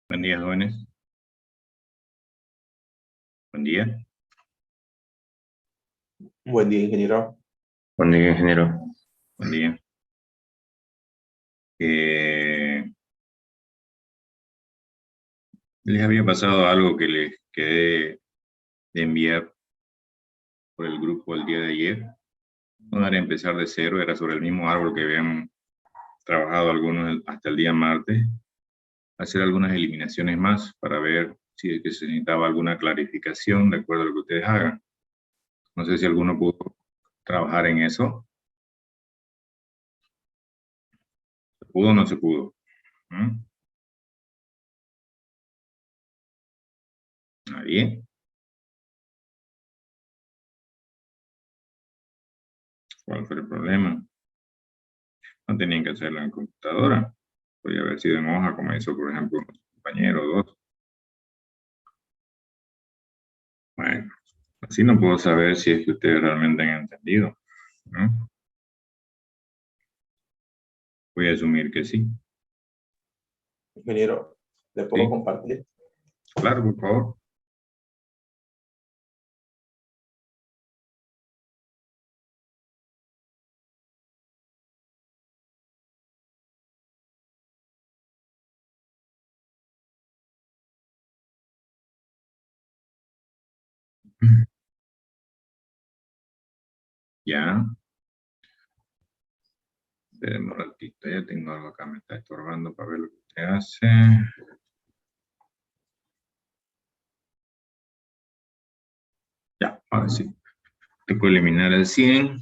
Buen día, jóvenes. Buen día. Buen día, ingeniero. Buen día, ingeniero. Buen día. Les había pasado algo que les quedé de enviar por el grupo el día de ayer. No era empezar de cero, era sobre el mismo árbol que habían trabajado algunos hasta el día martes. Hacer algunas eliminaciones más para ver si es que se necesitaba alguna clarificación de acuerdo a lo que ustedes hagan. No sé si alguno pudo trabajar en eso. ¿Se pudo o no se pudo? ¿Mm? ¿Nadie? ¿Cuál fue el problema? No tenían que hacerlo en computadora. Podría haber sido en hoja, como hizo, por ejemplo, un compañero o dos. Bueno, así no puedo saber si es que ustedes realmente han entendido, ¿no? Voy a asumir que sí. Ingeniero, ¿le puedo Sí, compartir? claro, por favor. Ya. Espérenme un ratito, ya tengo algo acá, me está estorbando para ver lo que usted hace. Ya, ahora sí. Tengo que eliminar el 100.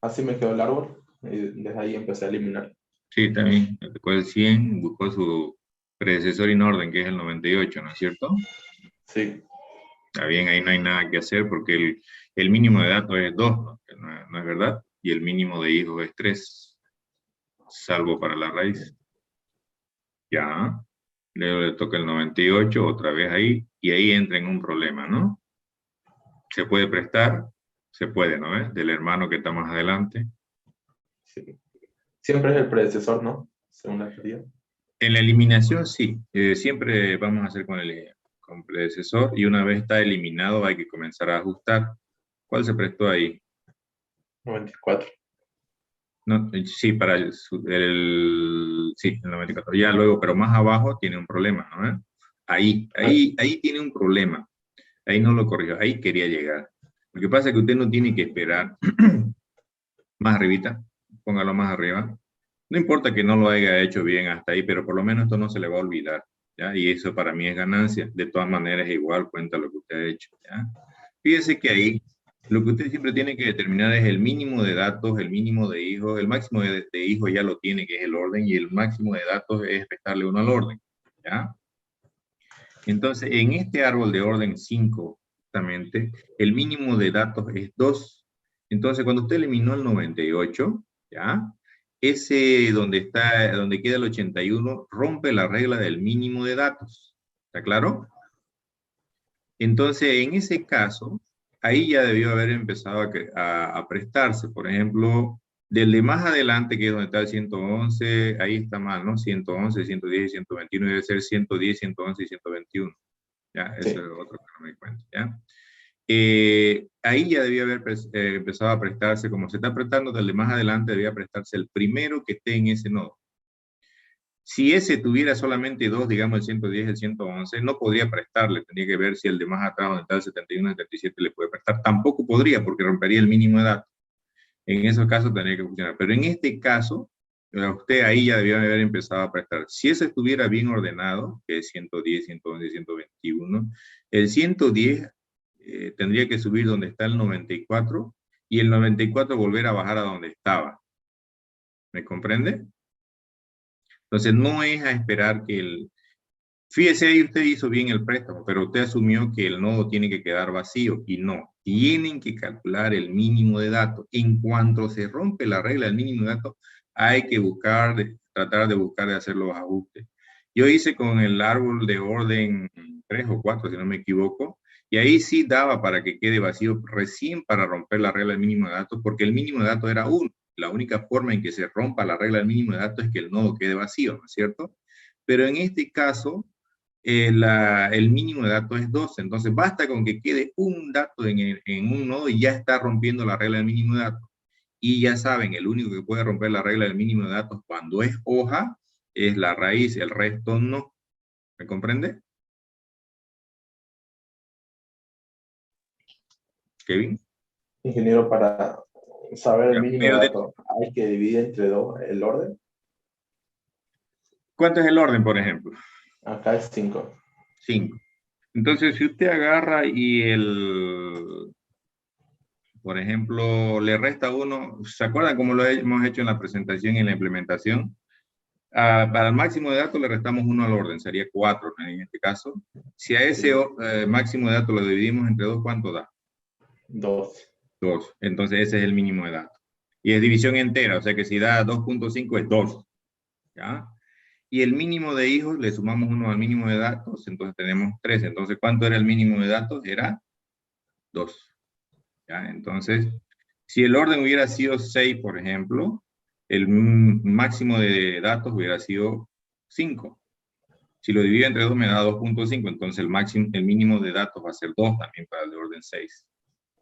Así me quedó el árbol y desde ahí empecé a eliminar. Sí, también. Le tocó el 100, buscó su predecesor en orden, que es el 98, ¿no es cierto? Sí, Está bien, ahí no hay nada que hacer porque el mínimo de datos es 2, ¿no? Que no es verdad, y el mínimo de hijos es 3, salvo para la raíz. Ya, luego le toca el 98, otra vez ahí, y ahí entra en un problema, ¿no? ¿Se puede prestar? Se puede, ¿no ves? Del hermano que está más adelante. sí. Siempre es el predecesor, ¿no? Según la teoría. En la eliminación, sí, siempre vamos a hacer con predecesor, y una vez está eliminado hay que comenzar a ajustar. ¿Cuál se prestó ahí? 94. No, sí, para sí, el 94. Ya luego, pero más abajo tiene un problema, ¿no? Ahí tiene un problema. Ahí no lo corrigió. Ahí quería llegar. Lo que pasa es que usted no tiene que esperar. Más arribita, póngalo más arriba. No importa que no lo haya hecho bien hasta ahí, pero por lo menos esto no se le va a olvidar, ¿ya? Y eso para mí es ganancia. De todas maneras, igual cuenta lo que usted ha hecho, ¿ya? Fíjese que ahí lo que usted siempre tiene que determinar es el mínimo de datos, el mínimo de hijos, el máximo de hijos ya lo tiene, que es el orden, y el máximo de datos es restarle uno al orden, ¿ya? Entonces, en este árbol de orden 5, justamente, el mínimo de datos es 2. Entonces, cuando usted eliminó el 98, ¿ya? Ese donde queda el 81, rompe la regla del mínimo de datos. ¿Está claro? Entonces, en ese caso, ahí ya debió haber empezado a prestarse. Por ejemplo, del de más adelante, que es donde está el 111, ahí está mal, ¿no? 111, 110 y 121, debe ser 110, 111 y 121. Ya, eso Sí, es otro que no me di cuenta, ¿ya? Ahí ya debía haber empezado a prestarse, como se está prestando del de más adelante, debía prestarse el primero que esté en ese nodo. Si ese tuviera solamente dos, digamos el 110 y el 111, no podría prestarle, tendría que ver si el de más atrás, donde está el 71 y el 77, le puede prestar. Tampoco podría, porque rompería el mínimo de datos. En esos casos tendría que funcionar. Pero en este caso, usted ahí ya debió haber empezado a prestar. Si ese estuviera bien ordenado, que es 110, 111, 121, el 110 tendría que subir donde está el 94 y el 94 volver a bajar a donde estaba. ¿Me comprende? Entonces no es a esperar que el... Fíjese ahí, usted hizo bien el préstamo, pero usted asumió que el nodo tiene que quedar vacío y no. Tienen que calcular el mínimo de datos. En cuanto se rompe la regla del mínimo de datos, hay que tratar de buscar de hacer los ajustes. Yo hice con el árbol de orden 3 o 4, si no me equivoco, y ahí sí daba para que quede vacío recién para romper la regla del mínimo de datos, porque el mínimo de datos era 1. La única forma en que se rompa la regla del mínimo de datos es que el nodo quede vacío, ¿no es cierto? Pero en este caso, el mínimo de datos es 12. Entonces basta con que quede un dato en un nodo y ya está rompiendo la regla del mínimo de datos. Y ya saben, el único que puede romper la regla del mínimo de datos cuando es hoja es la raíz, el resto no. ¿Me comprende? Kevin. Ingeniero, para saber el Ya, mínimo de pero datos, hay que dividir entre dos el orden. ¿cuánto es el orden, por ejemplo? Acá es 5. 5. Entonces, si usted agarra y por ejemplo, le resta uno, ¿se acuerdan cómo lo hemos hecho en la presentación y en la implementación? Para el máximo de datos le restamos uno al orden, sería 4 en este caso. Si a ese Sí. máximo de datos lo dividimos entre 2, ¿cuánto da? 2. 2. Entonces ese es el mínimo de datos. Y es división entera, o sea que si da 2.5 es 2. ¿Ya? Y el mínimo de hijos, le sumamos uno al mínimo de datos, entonces tenemos 3. Entonces, ¿cuánto era el mínimo de datos? Era 2. ¿Ya? Entonces, si el orden hubiera sido 6, por ejemplo, el máximo de datos hubiera sido 5. Si lo divido entre 2 me da 2.5, entonces el mínimo de datos va a ser 2 también para el de orden 6.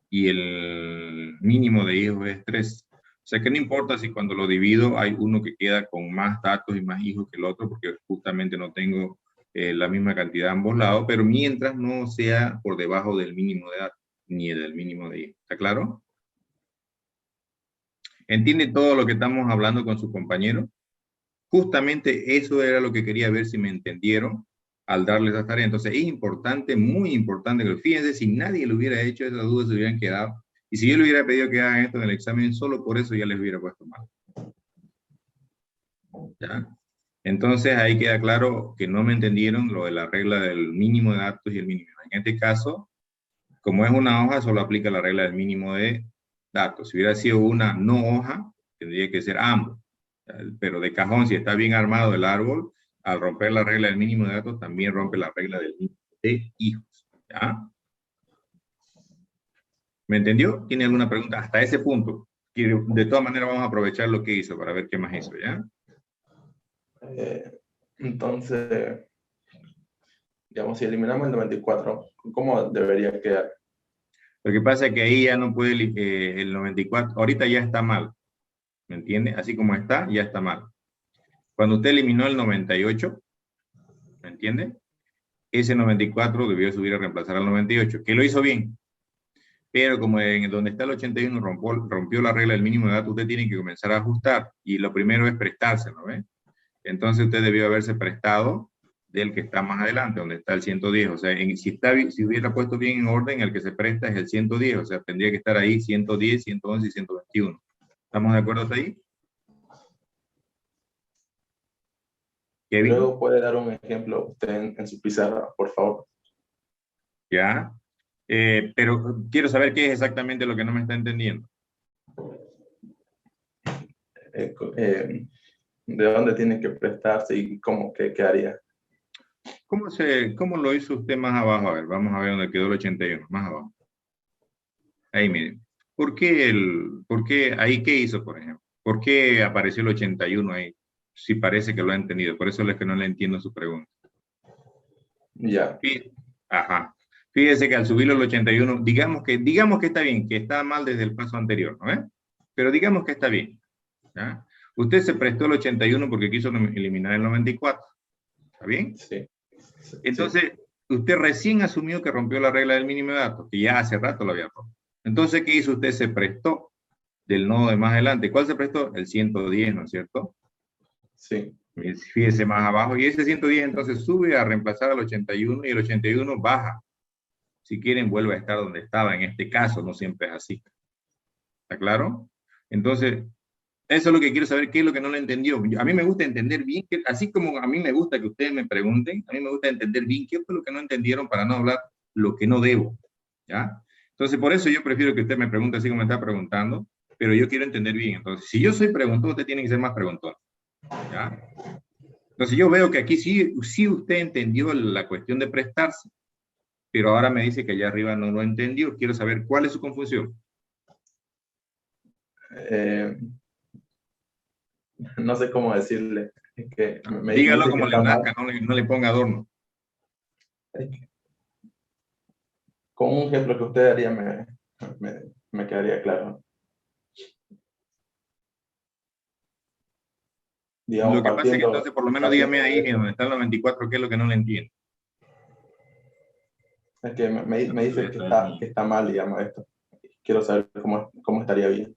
Y el mínimo de hijos es 3. O sea que no importa si cuando lo divido hay uno que queda con más datos y más hijos que el otro, porque justamente no tengo la misma cantidad a ambos lados, pero mientras no sea por debajo del mínimo de datos, ni del mínimo de hijos. ¿Está claro? ¿Entiende todo lo que estamos hablando con su compañero? Justamente eso era lo que quería ver si me entendieron al darles esa tarea. Entonces es importante, muy importante, que fíjense, si nadie lo hubiera hecho, esas dudas se hubieran quedado. Y si yo le hubiera pedido que hagan esto en el examen, solo por eso ya les hubiera puesto mal. ¿Ya? Entonces ahí queda claro que no me entendieron lo de la regla del mínimo de datos y el mínimo. En este caso, como es una hoja, solo aplica la regla del mínimo de datos. Si hubiera sido una no hoja, tendría que ser ambos. Pero de cajón, si está bien armado el árbol, al romper la regla del mínimo de datos, también rompe la regla del mínimo de hijos. ¿Ya? ¿Me entendió? ¿Tiene alguna pregunta hasta ese punto? Que de todas maneras vamos a aprovechar lo que hizo para ver qué más hizo, ¿ya? Entonces, digamos, si eliminamos el 94, ¿cómo debería quedar? Lo que pasa es que ahí ya no puede, el 94, ahorita ya está mal, ¿me entiende? Así como está, ya está mal. Cuando usted eliminó el 98, ¿me entiende? Ese 94 debió subir a reemplazar al 98, que lo hizo bien. Pero como en donde está el 81 rompió la regla del mínimo de datos, usted tiene que comenzar a ajustar. Y lo primero es prestárselo, ¿ve? Entonces usted debió haberse prestado del que está más adelante, donde está el 110. O sea, si hubiera puesto bien en orden, el que se presta es el 110. O sea, tendría que estar ahí 110, 111 y 121. ¿Estamos de acuerdo hasta ahí? Kevin, Luego puede dar un ejemplo usted en su pizarra, por favor. ya. Pero quiero saber qué es exactamente lo que no me está entendiendo. De dónde tiene que prestarse y cómo qué haría. ¿Cómo lo hizo usted más abajo? A ver, vamos a ver dónde quedó el 81, más abajo. Ahí miren. ¿Por qué ahí qué hizo, por ejemplo? ¿Por qué apareció el 81 ahí? Si parece que lo ha entendido. Por eso es que no le entiendo su pregunta. Ya. Ajá. Fíjese que al subirlo al 81, digamos que está bien, que está mal desde el paso anterior, ¿no? Pero digamos que está bien. ¿Ya? Usted se prestó el 81 porque quiso eliminar el 94. ¿Está bien? Sí. Sí. Entonces, usted recién asumió que rompió la regla del mínimo de datos, que ya hace rato lo había roto. Entonces, ¿qué hizo usted? Se prestó del nodo de más adelante. ¿Cuál se prestó? El 110, ¿no es cierto? Sí. Fíjese más abajo. Y ese 110 entonces sube a reemplazar al 81 y el 81 baja. Si quieren, vuelve a estar donde estaba. En este caso, no siempre es así. ¿Está claro? Entonces, eso es lo que quiero saber, qué es lo que no lo entendió. A mí me gusta entender bien, así como a mí me gusta que ustedes me pregunten, a mí me gusta entender bien qué fue lo que no entendieron para no hablar lo que no debo. ¿Ya? Entonces, por eso yo prefiero que usted me pregunte así como me está preguntando, pero yo quiero entender bien. Entonces, si yo soy preguntón, usted tiene que ser más preguntón. ¿Ya? Entonces, yo veo que aquí sí usted entendió la cuestión de prestarse, pero ahora me dice que allá arriba no lo entendió. Quiero saber cuál es su confusión. Eh, no sé cómo decirle. Es que me Dígalo dice que como le está mal. nazca, no le ponga adorno. Con un ejemplo que usted haría me quedaría claro. Digamos, Lo que pasa es que entonces, por lo menos dígame ahí, de en donde esto. está el 94, ¿qué es lo que no le entiendo? Es que me dice Entonces, está que está mal, digamos, esto. Quiero saber cómo estaría bien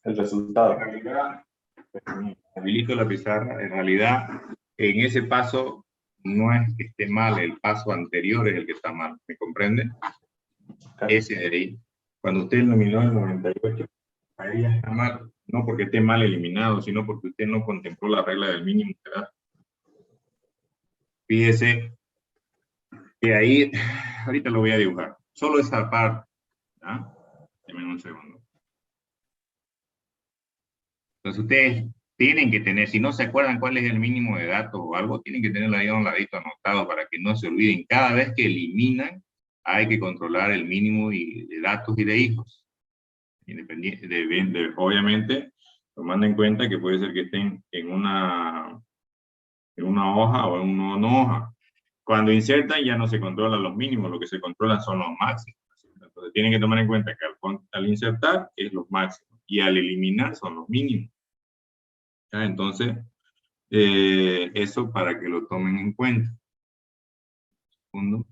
el en resultado. realidad, habilito la pizarra, en realidad, en ese paso, no es que esté mal, el paso anterior es el que está mal, ¿me comprende? Okay. Ese de ahí. Cuando usted eliminó el 98, ahí ya está mal, no porque esté mal eliminado, sino porque usted no contempló la regla del mínimo de edad. Fíjese que ahí, ahorita lo voy a dibujar, solo esa parte, ¿ah? Deme un segundo. Entonces ustedes tienen que tener, si no se acuerdan cuál es el mínimo de datos o algo, tienen que tenerlo ahí a un ladito anotado para que no se olviden. Cada vez que eliminan, hay que controlar el mínimo de datos y de hijos. Independiente, obviamente, tomando en cuenta que puede ser que estén en una hoja o en una no hoja. Cuando insertan ya no se controlan los mínimos, lo que se controlan son los máximos. Entonces tienen que tomar en cuenta que al insertar es los máximos y al eliminar son los mínimos. ¿Ya? Entonces, eso para que lo tomen en cuenta. Segundo.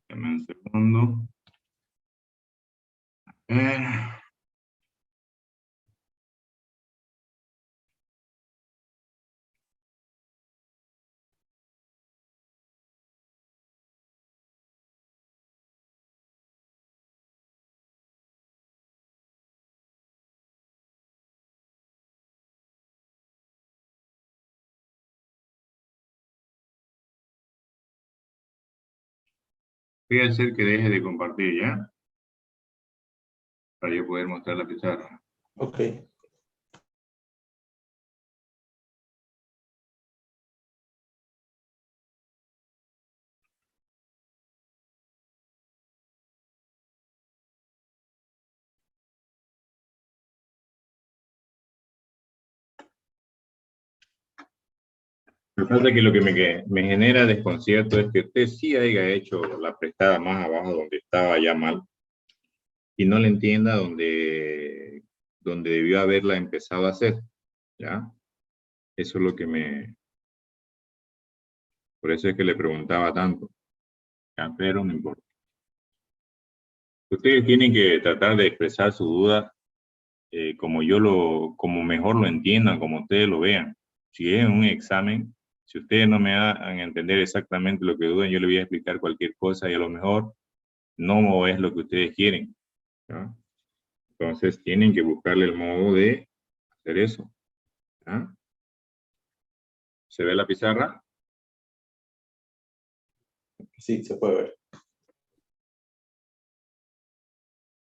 Dame un segundo. Eh, voy a hacer que deje de compartir ya, para yo poder mostrar la pizarra. Ok. Lo que pasa es que lo que me genera desconcierto es que usted sí haya hecho la prestada más abajo donde estaba ya mal y no le entienda donde debió haberla empezado a hacer, ¿ya? Eso es lo que por eso es que le preguntaba tanto, ¿ya? Pero no importa. Ustedes tienen que tratar de expresar su duda como mejor lo entiendan, como ustedes lo vean. Si es un examen, si ustedes no me hagan entender exactamente lo que dudan, yo le voy a explicar cualquier cosa y a lo mejor no es lo que ustedes quieren, ¿ya? Entonces tienen que buscarle el modo de hacer eso, ¿ya? ¿Se ve la pizarra? Sí, se puede ver.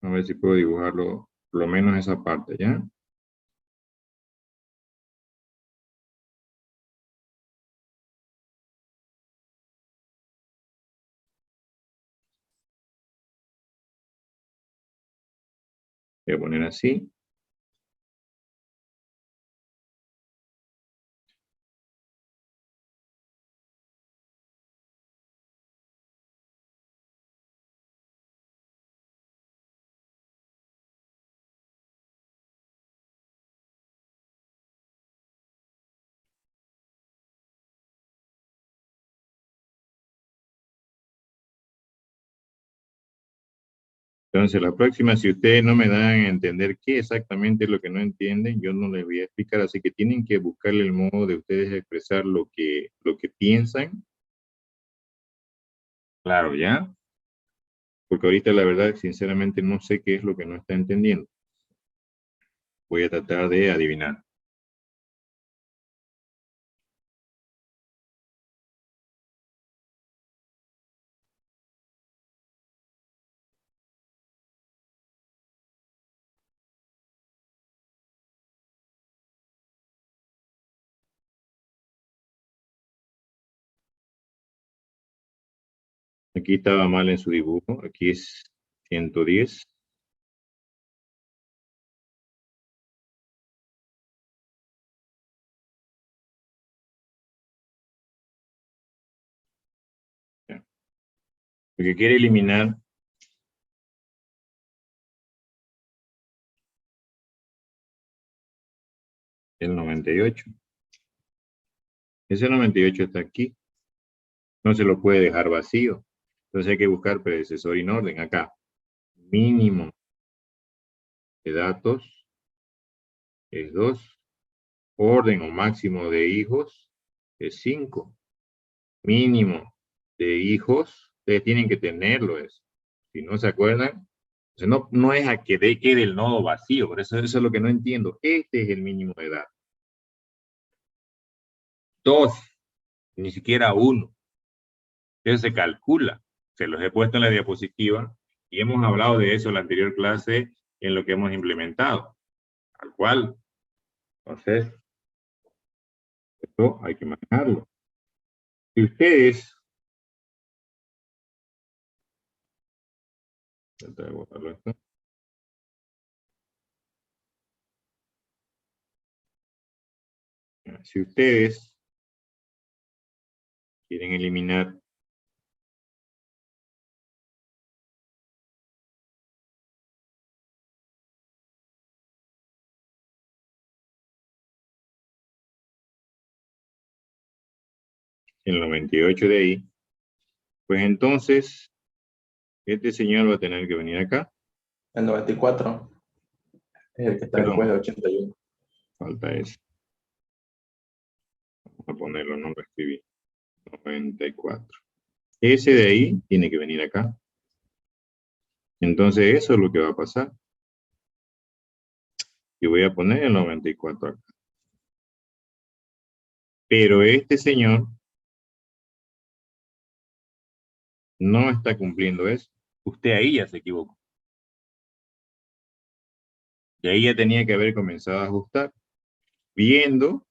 A ver si puedo dibujarlo, por lo menos esa parte, ¿ya? Voy a poner así. Entonces, la próxima, si ustedes no me dan a entender qué exactamente es lo que no entienden, yo no les voy a explicar, así que tienen que buscarle el modo de ustedes expresar lo que piensan Claro, ¿ya? Porque ahorita la verdad, sinceramente, no sé qué es lo que no está entendiendo. Voy a tratar de adivinar. Aquí estaba mal en su dibujo. Aquí es 110. Ya. Porque quiere eliminar el 98. Ese 98 está aquí. No se lo puede dejar vacío. Entonces hay que buscar predecesor en orden. Acá, mínimo de datos es 2. Orden o máximo de hijos es 5. Mínimo de hijos, ustedes tienen que tenerlo eso. Si no se acuerdan, o sea, no es a que quede el nodo vacío, por eso es lo que no entiendo. Este es el mínimo de edad. 2, ni siquiera 1. Eso se calcula. Se los he puesto en la diapositiva y hemos hablado de eso en la anterior clase en lo que hemos implementado. Al cual, entonces, esto hay que manejarlo. Si ustedes, voy a botarlo esto. Si ustedes quieren eliminar el 98 de ahí, pues entonces este señor va a tener que venir acá. El 94 es el que está después de Perdón, 81. falta ese. Vamos a ponerlo, no lo escribí. 94. Ese de ahí tiene que venir acá. Entonces eso es lo que va a pasar. Y voy a poner el 94 acá. Pero este señor no está cumpliendo eso. Usted ahí ya se equivocó. Y ahí ya tenía que haber comenzado a ajustar. Viendo,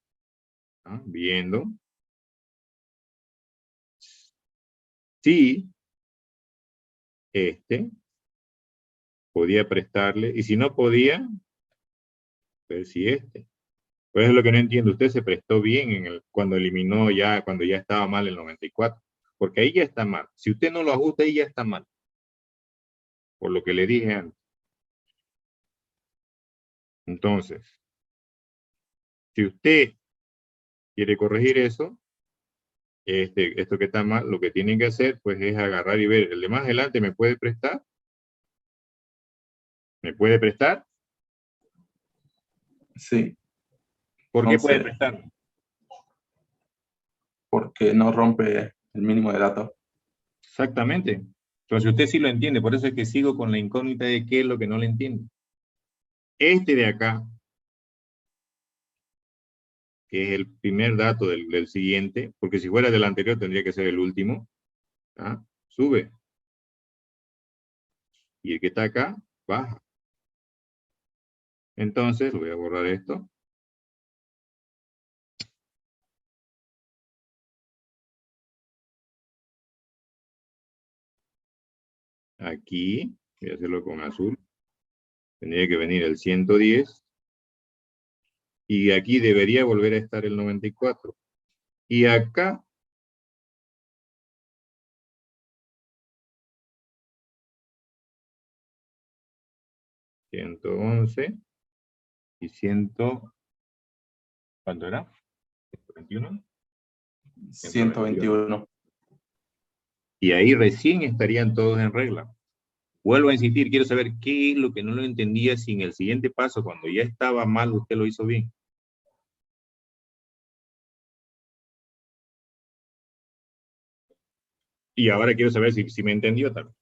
¿ah? Viendo, si este podía prestarle, y si no podía, pues si este. Pues es lo que no entiendo. Usted se prestó bien cuando eliminó ya, cuando ya estaba mal el 94. Porque ahí ya está mal. Si usted no lo ajusta, ahí ya está mal. Por lo que le dije antes. Entonces, si usted quiere corregir eso, esto que está mal, lo que tienen que hacer, pues es agarrar y ver, el de más adelante me puede prestar. ¿Me puede prestar? Sí, ¿Por qué puede 11, prestar? porque no rompe el mínimo de datos. Exactamente. Entonces usted sí lo entiende, por eso es que sigo con la incógnita de qué es lo que no le entiendo. Este de acá, que es el primer dato del siguiente, porque si fuera del anterior tendría que ser el último, ¿ah? Sube. Y el que está acá, baja. Entonces, voy a borrar esto. Aquí, voy a hacerlo con azul. Tendría que venir el 110. Y aquí debería volver a estar el 94. Y acá, $111 y 100, ¿cuánto era? ¿121? 121. 121. Y ahí recién estarían todos en regla. Vuelvo a insistir, quiero saber qué es lo que no lo entendía si en el siguiente paso, cuando ya estaba mal, usted lo hizo bien. Y ahora quiero saber si me entendió también.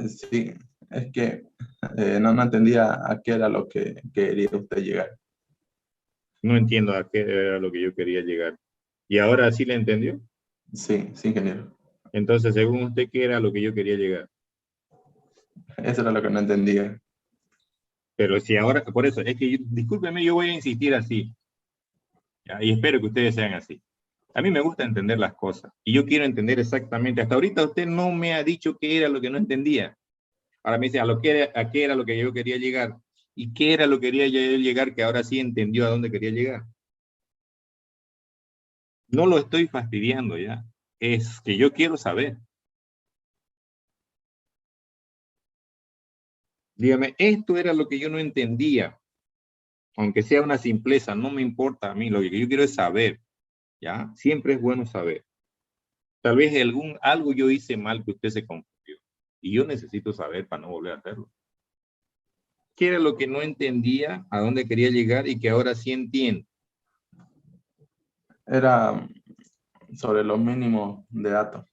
Sí, es que no entendía a qué era lo que quería usted llegar. No entiendo a qué era lo que yo quería llegar. ¿Y ahora sí le entendió? Sí, sí, ingeniero. Entonces, según usted, ¿qué era lo que yo quería llegar? Eso era lo que no entendía. Pero si ahora, por eso, es que, discúlpeme, yo voy a insistir así, ¿ya? Y espero que ustedes sean así. A mí me gusta entender las cosas, y yo quiero entender exactamente. Hasta ahorita usted no me ha dicho qué era lo que no entendía. Ahora me dice a qué era lo que yo quería llegar. ¿Y qué era lo que quería yo llegar que ahora sí entendió a dónde quería llegar? No lo estoy fastidiando ya. Es que yo quiero saber. Dígame, esto era lo que yo no entendía. Aunque sea una simpleza, no me importa a mí. Lo que yo quiero es saber, ¿ya? Siempre es bueno saber. Tal vez algo yo hice mal que usted se confundió. Y yo necesito saber para no volver a hacerlo. ¿Qué era lo que no entendía, a dónde quería llegar y que ahora sí entiendo? Era sobre los mínimos de datos.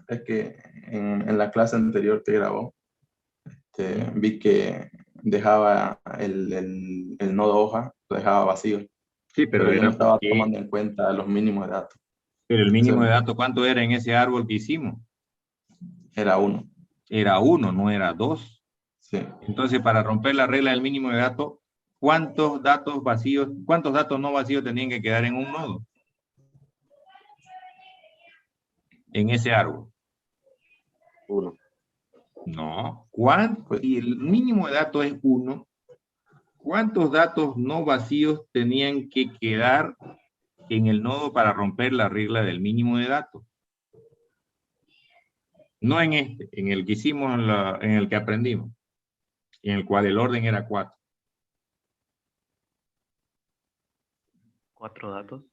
Es que en la clase anterior que grabó, vi que dejaba el nodo hoja, lo dejaba vacío, Sí, pero pero yo no era estaba porque, tomando en cuenta los mínimos de datos. pero el Entonces mínimo de datos, ¿cuánto era en ese árbol que hicimos? era uno. Era 1, no era 2. Sí. Entonces, para romper la regla del mínimo de datos, ¿cuántos datos vacíos, cuántos datos no vacíos tenían que quedar en un nodo? En ese árbol. 1. No. Pues, Si el mínimo de datos es 1, ¿cuántos datos no vacíos tenían que quedar en el nodo para romper la regla del mínimo de datos? No en este, en el que hicimos, en el que aprendimos, en el cual el orden era 4. 4 datos.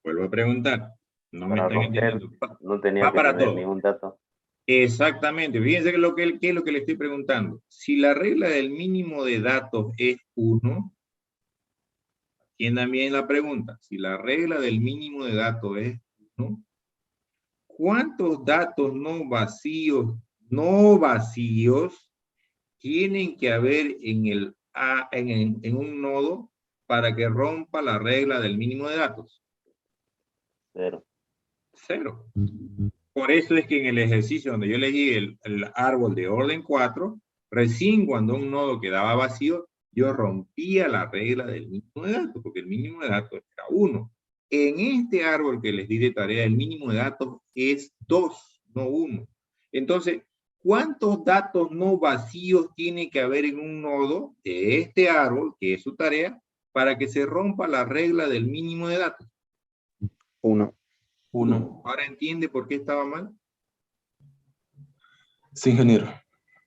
Vuelvo a preguntar, no me Para están romper, entendiendo. no tenía Va que para tener todo. ningún dato. Exactamente. Fíjense qué es lo que le estoy preguntando. Si la regla del mínimo de datos es 1, atiendan bien la pregunta. Si la regla del mínimo de datos es 1, ¿cuántos datos no vacíos tienen que haber en un nodo para que rompa la regla del mínimo de datos? 0. 0. Por eso es que en el ejercicio donde yo elegí el árbol de orden 4, recién cuando un nodo quedaba vacío, yo rompía la regla del mínimo de datos, porque el mínimo de datos era 1. En este árbol que les di de tarea, el mínimo de datos es 2, no 1. Entonces, ¿cuántos datos no vacíos tiene que haber en un nodo de este árbol, que es su tarea, para que se rompa la regla del mínimo de datos? 1. 1. ¿Ahora entiende por qué estaba mal? Sí, ingeniero.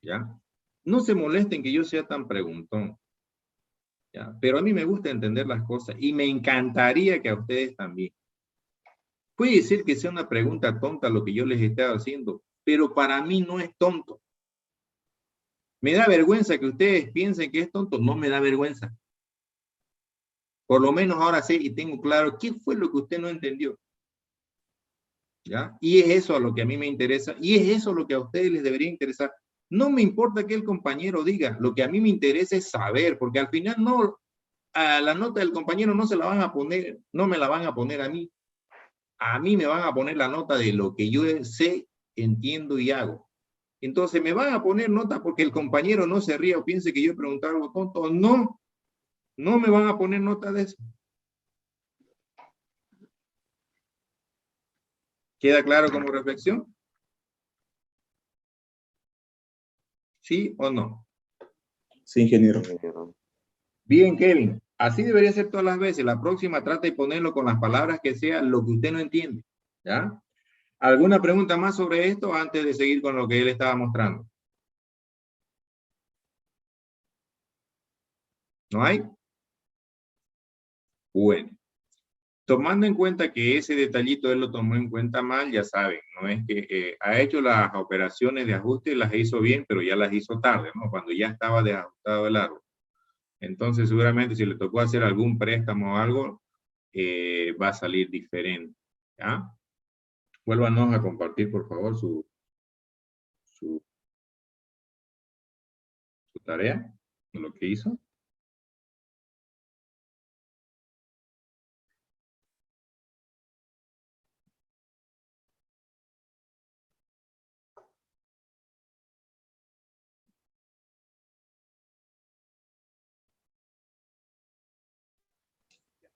¿Ya? No se molesten que yo sea tan preguntón, ¿ya? Pero a mí me gusta entender las cosas y me encantaría que a ustedes también. Puede ser que sea una pregunta tonta lo que yo les esté haciendo, pero para mí no es tonto. Me da vergüenza que ustedes piensen que es tonto, no me da vergüenza. Por lo menos ahora sé y tengo claro qué fue lo que usted no entendió. ¿Ya? Y es eso a lo que a mí me interesa y es eso lo que a ustedes les debería interesar. No me importa que el compañero diga, lo que a mí me interesa es saber, porque al final no, a la nota del compañero no se la van a poner, no me la van a poner a mí me van a poner la nota de lo que yo sé, entiendo y hago. Entonces me van a poner nota porque el compañero no se ría o piense que yo he preguntado algo tonto. No, no me van a poner nota de eso. ¿Queda claro como reflexión? ¿Sí o no? Sí, ingeniero. Bien, Kevin. Así debería ser todas las veces. La próxima trata de ponerlo con las palabras que sea lo que usted no entiende. ¿Ya? ¿Alguna pregunta más sobre esto antes de seguir con lo que él estaba mostrando? ¿No hay? Bueno. Tomando en cuenta que ese detallito él lo tomó en cuenta mal, ya saben, no es que ha hecho las operaciones de ajuste, las hizo bien, pero ya las hizo tarde, ¿no? Cuando ya estaba desajustado el árbol. Entonces, seguramente si le tocó hacer algún préstamo o algo, va a salir diferente, ¿ya? Vuélvanos a compartir, por favor, su tarea, lo que hizo.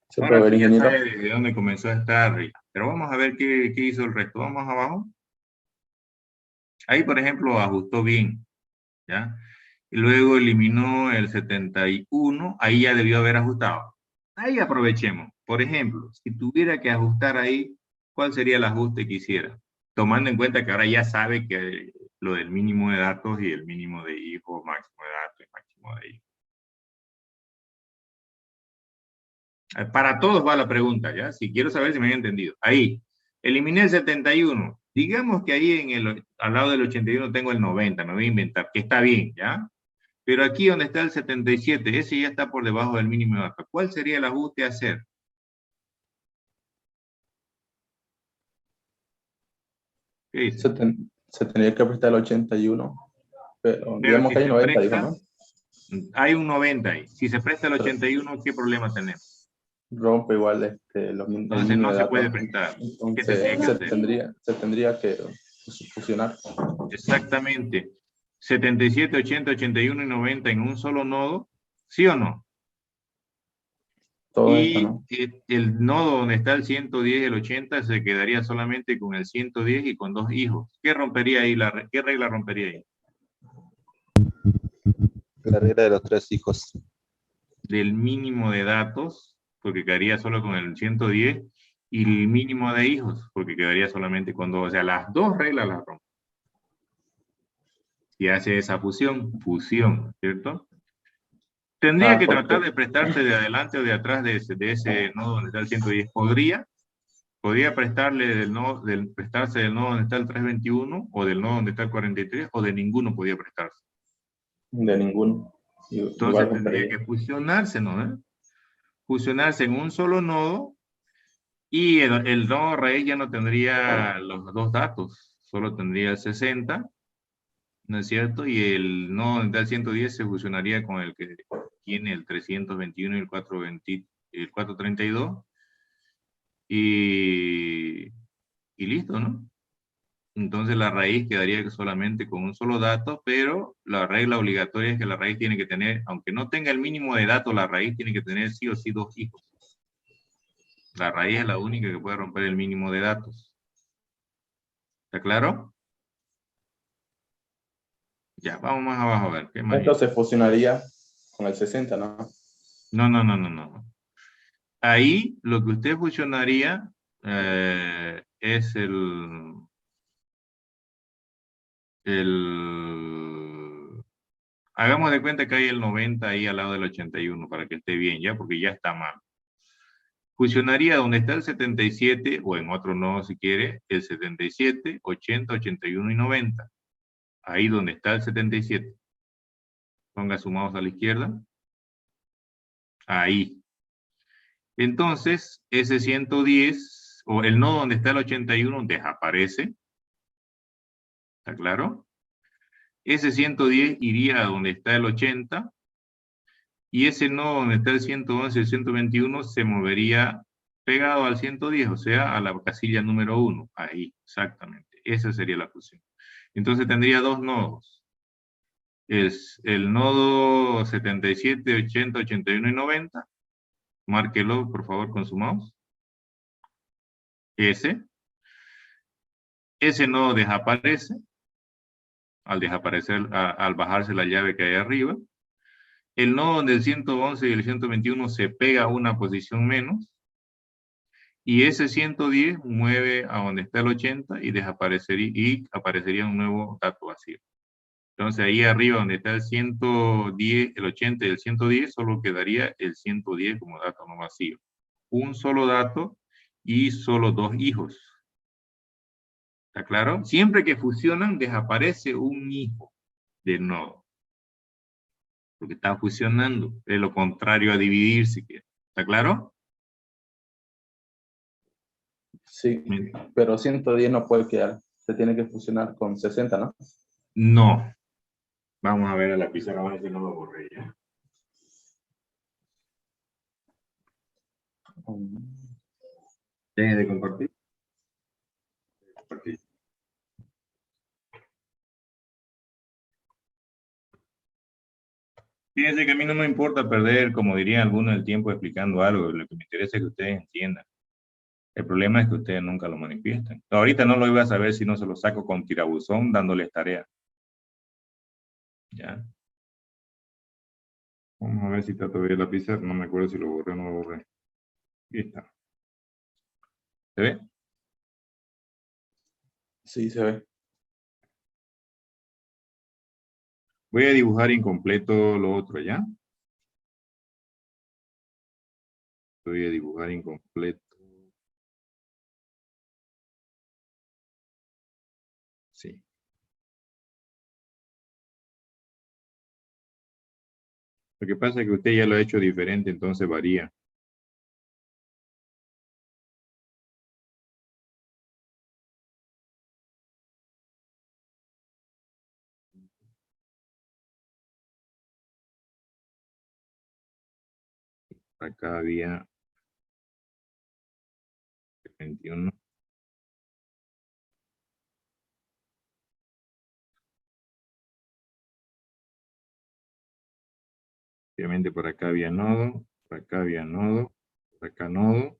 ¿Se Ahora puede ver, sí ya ingeniero? sabe desde dónde comenzó a estar. Pero vamos a ver qué hizo el resto. Vamos abajo. Ahí, por ejemplo, ajustó bien, ¿ya? Y luego eliminó el 71. Ahí ya debió haber ajustado. Ahí aprovechemos. Por ejemplo, si tuviera que ajustar ahí, ¿cuál sería el ajuste que hiciera? Tomando en cuenta que ahora ya sabe que lo del mínimo de datos y el mínimo de hijos, máximo de datos y máximo de hijos. Para todos va la pregunta, ¿ya? Si quiero saber si me han entendido. Ahí, eliminé el 71. Digamos que ahí al lado del 81 tengo el 90, me voy a inventar, que está bien, ¿ya? Pero aquí donde está el 77, ese ya está por debajo del mínimo de datos. ¿Cuál sería el ajuste a hacer? ¿Qué dice? Se tendría que prestar el 81, pero Pero digamos si que hay se 90, dijo, presta, ¿no? hay un 90 ahí. Si se presta el Pero 81, ¿qué problema tenemos? rompe igual el Entonces mínimo no de se puede datos. prestar. ¿Qué tendría Entonces que hacer? se tendría que fusionar. Exactamente. 77, 80, 81 y 90 en un solo nodo, ¿sí o no? Todo esto, Y ¿no? el nodo donde está el 110 y el 80 se quedaría solamente con el 110 y con dos hijos. ¿Qué rompería ahí? ¿Qué regla rompería ahí? La regla de los 3 hijos. Del mínimo de datos, porque quedaría solo con el 110, y el mínimo de hijos, porque quedaría solamente con dos. O sea, las dos reglas las rompe. Si hace esa fusión, ¿cierto? Tendría que tratar Porque de prestarse de adelante o de atrás de ese nodo donde está el 110. Podría prestarle prestarse del nodo donde está el 321 o del nodo donde está el 43 o de ninguno podía prestarse. de ninguno. Igual Entonces tendría rompería. que fusionarse, ¿no? Fusionarse en un solo nodo y el nodo raíz ya no tendría los dos datos, solo tendría el 60, ¿no es cierto? Y el nodo donde está el 110 se fusionaría con el que tiene el 321 y el 432 y listo, ¿no? Entonces la raíz quedaría solamente con un solo dato, pero la regla obligatoria es que la raíz tiene que tener, aunque no tenga el mínimo de datos, la raíz tiene que tener sí o sí dos hijos. La raíz es la única que puede romper el mínimo de datos. ¿Está claro? Ya, vamos más abajo a ver. ¿Qué más Esto dice? se fusionaría con el 60, ¿no? No. Ahí lo que usted fusionaría es hagamos de cuenta que hay el 90 ahí al lado del 81 para que esté bien, ¿ya? Porque ya está mal. Fusionaría donde está el 77, o en otro nodo si quiere, el 77, 80, 81 y 90. Ahí donde está el 77. Ponga su mouse a la izquierda. Ahí. Entonces, ese 110, o el nodo donde está el 81, desaparece. ¿Está claro? Ese 110 iría a donde está el 80, y ese nodo donde está el 111 y el 121 se movería pegado al 110, o sea, a la casilla número 1. Ahí, exactamente. Esa sería la fusión. Entonces tendría dos nodos. Es el nodo 77, 80, 81 y 90. Márquelo, por favor, con su mouse. Ese nodo desaparece al desaparecer, al bajarse la llave que hay arriba. El nodo donde el 111 y el 121 se pega a una posición menos, y ese 110 mueve a donde está el 80 y desaparecería, y aparecería un nuevo dato vacío. Entonces ahí arriba donde está el 110, el 80 y el 110, solo quedaría el 110 como dato no vacío. Un solo dato y solo dos hijos. ¿Está claro? Siempre que fusionan, desaparece un hijo del nodo. Porque está fusionando. Es lo contrario a dividir, si quiere. ¿Está claro? Sí, pero 110 no puede quedar. Se tiene que fusionar con 60, ¿no? No. Vamos a ver a la pizarra, a ver si no lo borré ya. ¿Tienes de compartir? Compartir. Fíjense que a mí no me importa perder, como dirían algunos, el tiempo explicando algo. Lo que me interesa es que ustedes entiendan. El problema es que ustedes nunca lo manifiestan. Ahorita no lo iba a saber si no se lo saco con tirabuzón dándoles tarea. ¿Ya? Vamos a ver si está todavía la pizarra. No me acuerdo si lo borré o no lo borré. Aquí está. ¿Se ve? Sí, se ve. Voy a dibujar incompleto lo otro, ¿ya? Voy a dibujar incompleto. Sí. Lo que pasa es que usted ya lo ha hecho diferente, entonces varía. Acá había 21. Obviamente por acá había nodo, por acá había nodo, por acá nodo,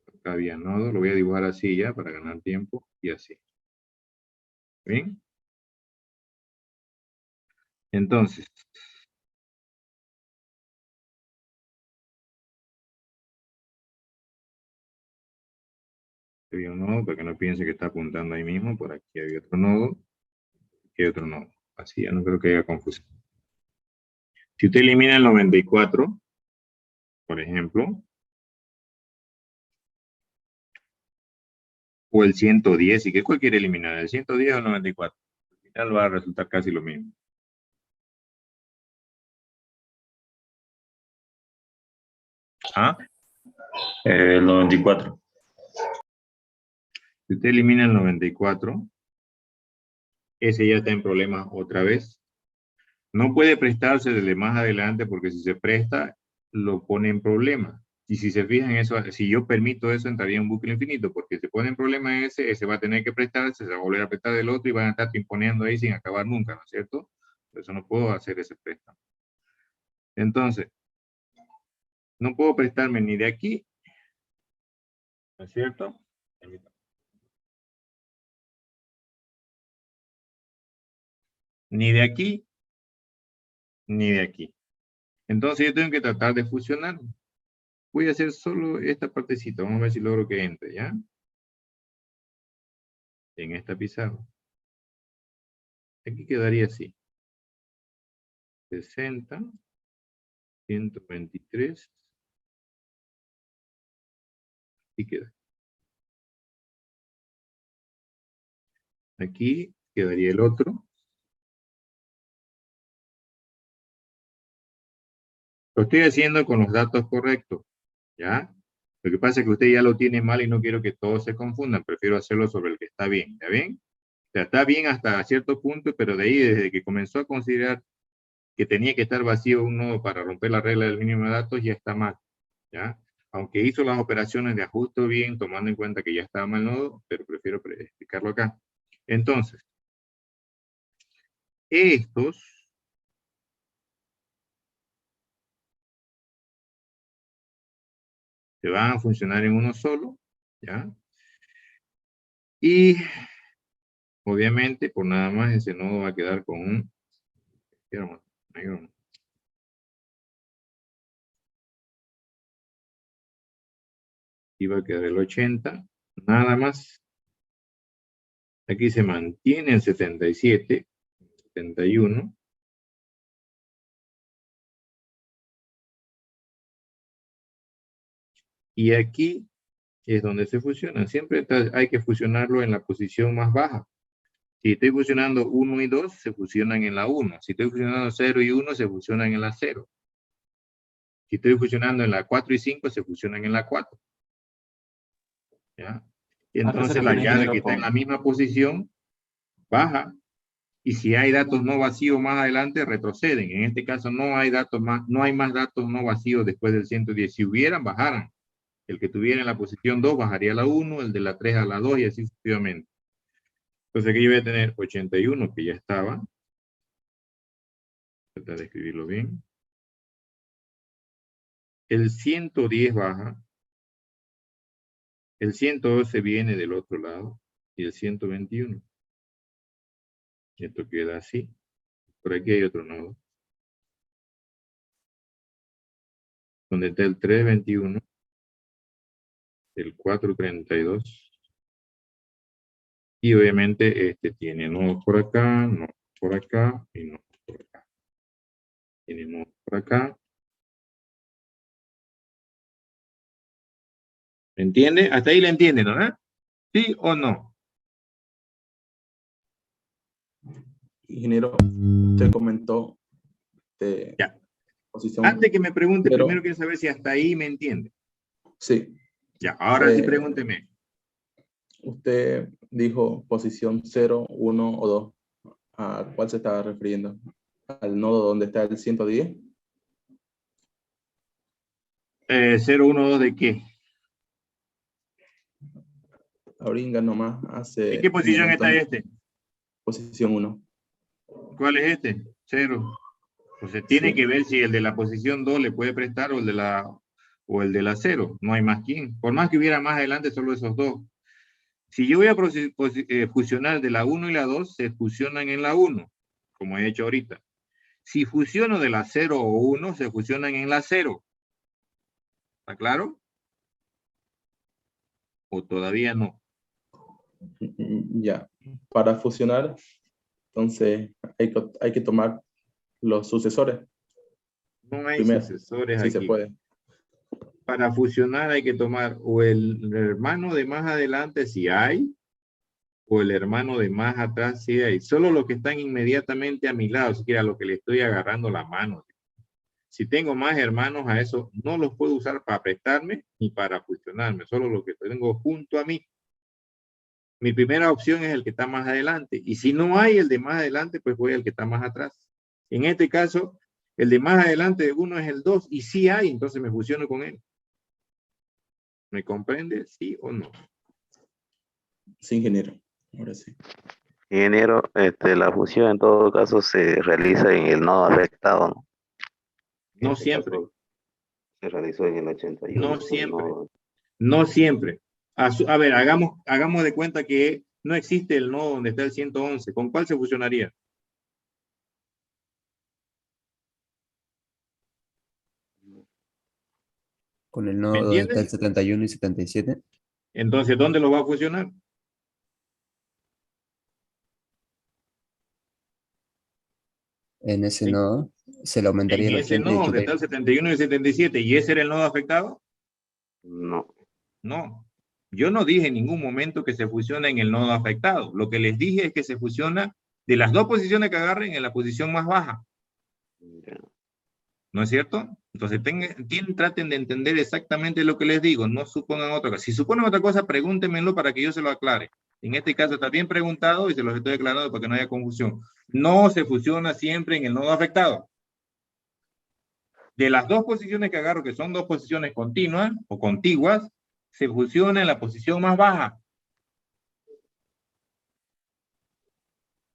por acá había nodo. Lo voy a dibujar así ya para ganar tiempo y así. ¿Bien? Entonces, había un nodo para que no piense que está apuntando ahí mismo. Por aquí había otro nodo, aquí hay otro nodo. Así ya no creo que haya confusión. Si usted elimina el 94, por ejemplo, o el 110, ¿y qué cuál quiere eliminar? ¿El 110 o el 94? Al final va a resultar casi lo mismo. ¿Ah? El 94. Si usted elimina el 94, ese ya está en problemas otra vez. No puede prestarse desde más adelante porque si se presta, lo pone en problema. Y si se fijan eso, si yo permito eso, entraría en un bucle infinito, porque se pone en problema ese va a tener que prestarse, se va a volver a prestar del otro y van a estar imponiendo ahí sin acabar nunca, ¿no es cierto? Por eso no puedo hacer ese préstamo. Entonces, no puedo prestarme ni de aquí, ¿no es cierto? Ni de aquí, ni de aquí. Entonces yo tengo que tratar de fusionar. Voy a hacer solo esta partecita. Vamos a ver si logro que entre, ¿ya? En esta pizarra. Aquí quedaría así. 60, 123. Y queda. Aquí quedaría el otro. Lo estoy haciendo con los datos correctos, ¿ya? Lo que pasa es que usted ya lo tiene mal y no quiero que todos se confundan. Prefiero hacerlo sobre el que está bien, ¿ya ven? O sea, está bien hasta cierto punto, pero de ahí, desde que comenzó a considerar que tenía que estar vacío un nodo para romper la regla del mínimo de datos, ya está mal, ¿ya? Aunque hizo las operaciones de ajuste bien, tomando en cuenta que ya estaba mal el nodo, pero prefiero explicarlo acá. Entonces, estos se van a funcionar en uno solo, ¿ya? Y obviamente, por nada más, ese nodo va a quedar con un negro. Y va a quedar el 80, nada más. Aquí se mantiene en 77, 71. Y aquí es donde se fusionan. Siempre hay que fusionarlo en la posición más baja. Si estoy fusionando 1 y 2, se fusionan en la 1. Si estoy fusionando 0 y 1, se fusionan en la 0. Si estoy fusionando en la 4 y 5, se fusionan en la 4. ¿Ya? Y ¿A qué se entonces la refiere, llave ingeniero, que está en la con- misma posición baja. Y si hay datos no vacíos más adelante, retroceden. En este caso no hay datos más, no hay más datos no vacíos después del 110. Si hubieran, bajaran. El que tuviera en la posición 2 bajaría a la 1, el de la 3 a la 2 y así sucesivamente. Entonces aquí yo voy a tener 81, que ya estaba. Tratar de escribirlo bien. El 110 baja. El 112 viene del otro lado. Y el 121. Esto queda así. Por aquí hay otro nodo. Donde está el 321. El 432. Y obviamente este tiene nodos por acá, nodos por acá y nodos por acá. Tiene nodos por acá. ¿Me entiende? Hasta ahí le entienden, ¿no? ¿Sí o no? ingeniero, usted comentó de Ya. posición Antes que me pregunte, 0. primero quiero saber si hasta ahí me entiende. Sí. Ya, ahora sí Eh, pregúnteme. Usted dijo posición 0, 1 o 2. ¿A cuál se estaba refiriendo? ¿Al nodo donde está el 110? 0, 1, 2 ¿de qué? Ahorita nomás ¿En hace qué un posición está montón. este? Posición 1. ¿Cuál es este? 0. Entonces tiene Sí. que ver si el de la posición 2 le puede prestar o el de la 0. No hay más quien. Por más que hubiera más adelante, solo esos dos. Si yo voy a fusionar de la 1 y la 2, se fusionan en la 1, como he hecho ahorita. Si fusiono de la 0 o 1, se fusionan en la 0. ¿Está claro? ¿O todavía no? Ya. Para fusionar, entonces hay que tomar los sucesores No hay primero, sucesores si se aquí. puede. Para fusionar hay que tomar o el hermano de más adelante si hay, o el hermano de más atrás si hay. Solo los que están inmediatamente a mi lado, siquiera lo que le estoy agarrando la mano. Si tengo más hermanos a eso, no los puedo usar para prestarme ni para fusionarme, solo lo que tengo junto a mí. Mi primera opción es el que está más adelante. Y si no hay el de más adelante, pues voy al que está más atrás. En este caso, el de más adelante de uno es el 2 y si hay, entonces me fusiono con él. ¿Me comprende? ¿Sí o no? Sí, ingeniero. Ahora sí. Ingeniero, la fusión en todo caso se realiza en el nodo afectado, ¿no? En No este siempre. caso se realizó en el 81, No el siempre. nodo. No siempre. A ver, hagamos de cuenta que no existe el nodo donde está el 111. ¿Con cuál se fusionaría? Con el ¿Me nodo donde está el entiendes? 71 y 77. Entonces, ¿dónde lo va a fusionar? En ese En, nodo se le aumentaría en el ese 80 y nodo donde está el 81. 71 y el 77. ¿Y ese era el nodo afectado? No, No. Yo no dije en ningún momento que se fusiona en el nodo afectado. Lo que les dije es que se fusiona de las dos posiciones que agarren en la posición más baja. ya. ¿No es cierto? Entonces, traten de entender exactamente lo que les digo, no supongan otra cosa. Si suponen otra cosa, pregúntenmelo para que yo se lo aclare. En este caso está bien preguntado y se los estoy aclarando para que no haya confusión. No se fusiona siempre en el nodo afectado. De las dos posiciones que agarro, que son dos posiciones continuas o contiguas, se fusiona en la posición más baja.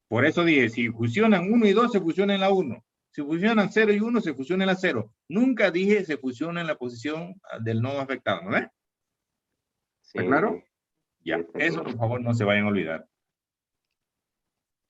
Por eso dije, si fusionan 1 y 2, se fusiona en la 1. Si fusionan 0 y 1, se fusiona en la 0. Nunca dije se fusiona en la posición del nodo afectado, ¿no ves? ¿Está claro? Sí, sí, Ya, está eso por claro. favor no se vayan a olvidar.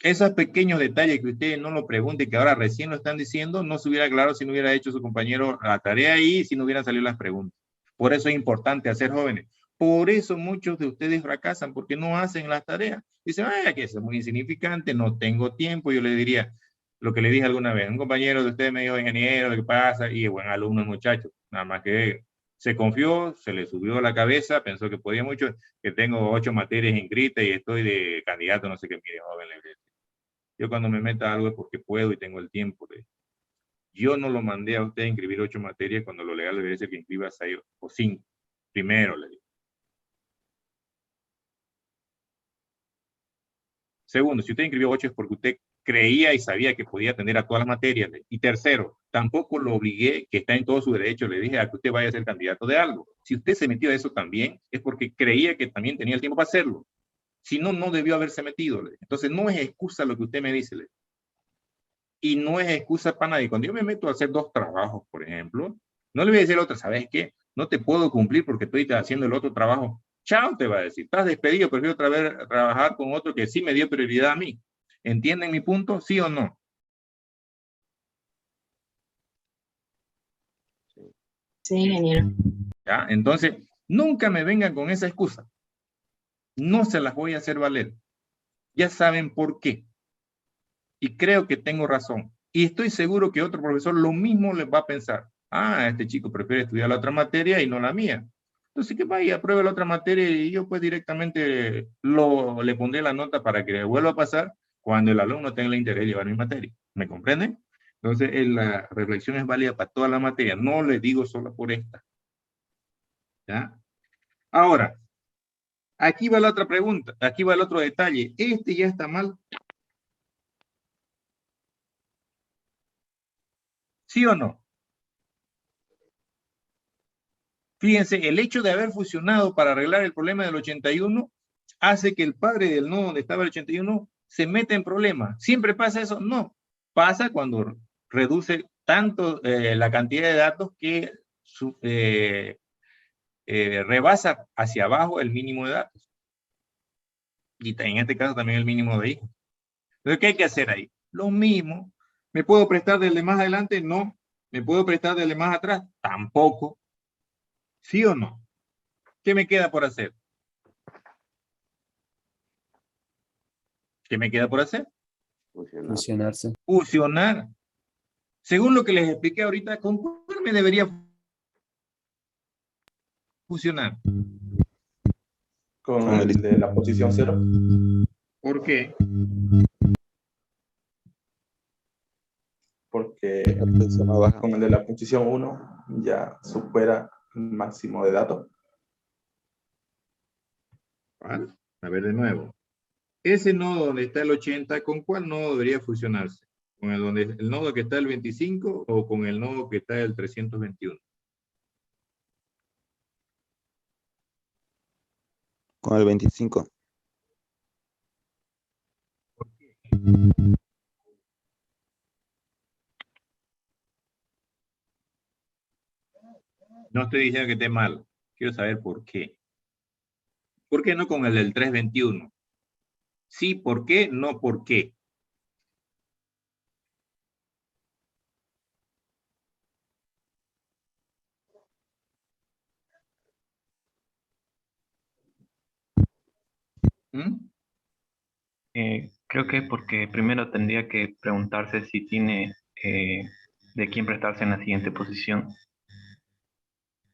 Esos pequeños detalles que ustedes no lo pregunten, que ahora recién lo están diciendo, no se hubiera aclarado si no hubiera hecho su compañero la tarea ahí y si no hubieran salido las preguntas. Por eso es importante hacer jóvenes. Por eso muchos de ustedes fracasan, porque no hacen las tareas. Dicen, ay, que eso es muy insignificante, no tengo tiempo. Yo le diría lo que le dije alguna vez. Un compañero de ustedes me dijo, ingeniero, ¿qué pasa? Y buen alumno el muchacho. Nada más que se confió, se le subió a la cabeza, pensó que podía mucho, que tengo 8 materias inscritas y estoy de candidato, no sé qué, mire, joven, le dije. Yo cuando me meta algo es porque puedo y tengo el tiempo. Yo no lo mandé a usted a inscribir 8 materias cuando lo legal debería ser que inscriba 6 o 5. Primero le digo. Segundo, si usted inscribió 8 es porque usted creía y sabía que podía atender a todas las materias. Y tercero, tampoco lo obligué, que está en todo su derecho, le dije a que usted vaya a ser candidato de algo. Si usted se metió a eso también, es porque creía que también tenía el tiempo para hacerlo. Si no, no debió haberse metido. Entonces, no es excusa lo que usted me dice. Y no es excusa para nadie. Cuando yo me meto a hacer 2 trabajos, por ejemplo, no le voy a decir al otro, ¿sabes qué? No te puedo cumplir porque estoy haciendo el otro trabajo. Chao, te va a decir. Estás despedido, prefiero otra vez trabajar con otro que sí me dio prioridad a mí. ¿Entienden mi punto? ¿Sí o no? Sí, ingeniero. ¿Ya? Entonces, nunca me vengan con esa excusa. No se las voy a hacer valer. Ya saben por qué. Y creo que tengo razón. Y estoy seguro que otro profesor lo mismo les va a pensar. Ah, este chico prefiere estudiar la otra materia y no la mía. Entonces que vaya, apruebe la otra materia y yo pues directamente le pondré la nota para que le vuelva a pasar cuando el alumno tenga el interés de llevar mi materia. ¿Me comprenden? Entonces la reflexión es válida para toda la materia. No le digo solo por esta. ¿Ya? Ahora, aquí va la otra pregunta. Aquí va el otro detalle. Este ya está mal. ¿Sí o no? Fíjense, el hecho de haber fusionado para arreglar el problema del 81 hace que el padre del nodo donde estaba el 81 se meta en problemas. ¿Siempre pasa eso? No. Pasa cuando reduce tanto la cantidad de datos que rebasa hacia abajo el mínimo de datos. Y en este caso también el mínimo de hijos. Entonces, ¿qué hay que hacer ahí? Lo mismo. ¿Me puedo prestar del de más adelante? No. ¿Me puedo prestar del de más atrás? Tampoco. ¿Sí o no? ¿Qué me queda por hacer? ¿Qué me queda por hacer? Fusionarse. Fusionar. Según lo que les expliqué ahorita, ¿con cuál me debería fusionar? Con el de la posición 0. ¿Por qué? Porque con el de la posición 1 ya supera el máximo de datos. ¿Vale? A ver de nuevo. Ese nodo donde está el 80, ¿con cuál nodo debería fusionarse? ¿Con el nodo que está el 25 o con el nodo que está el 321? Con el 25. No estoy diciendo que esté mal. Quiero saber por qué. ¿Por qué no con el del 321? Sí, ¿por qué? No, ¿por qué? ¿Mm? Creo que es porque primero tendría que preguntarse si tiene de quién prestarse en la siguiente posición.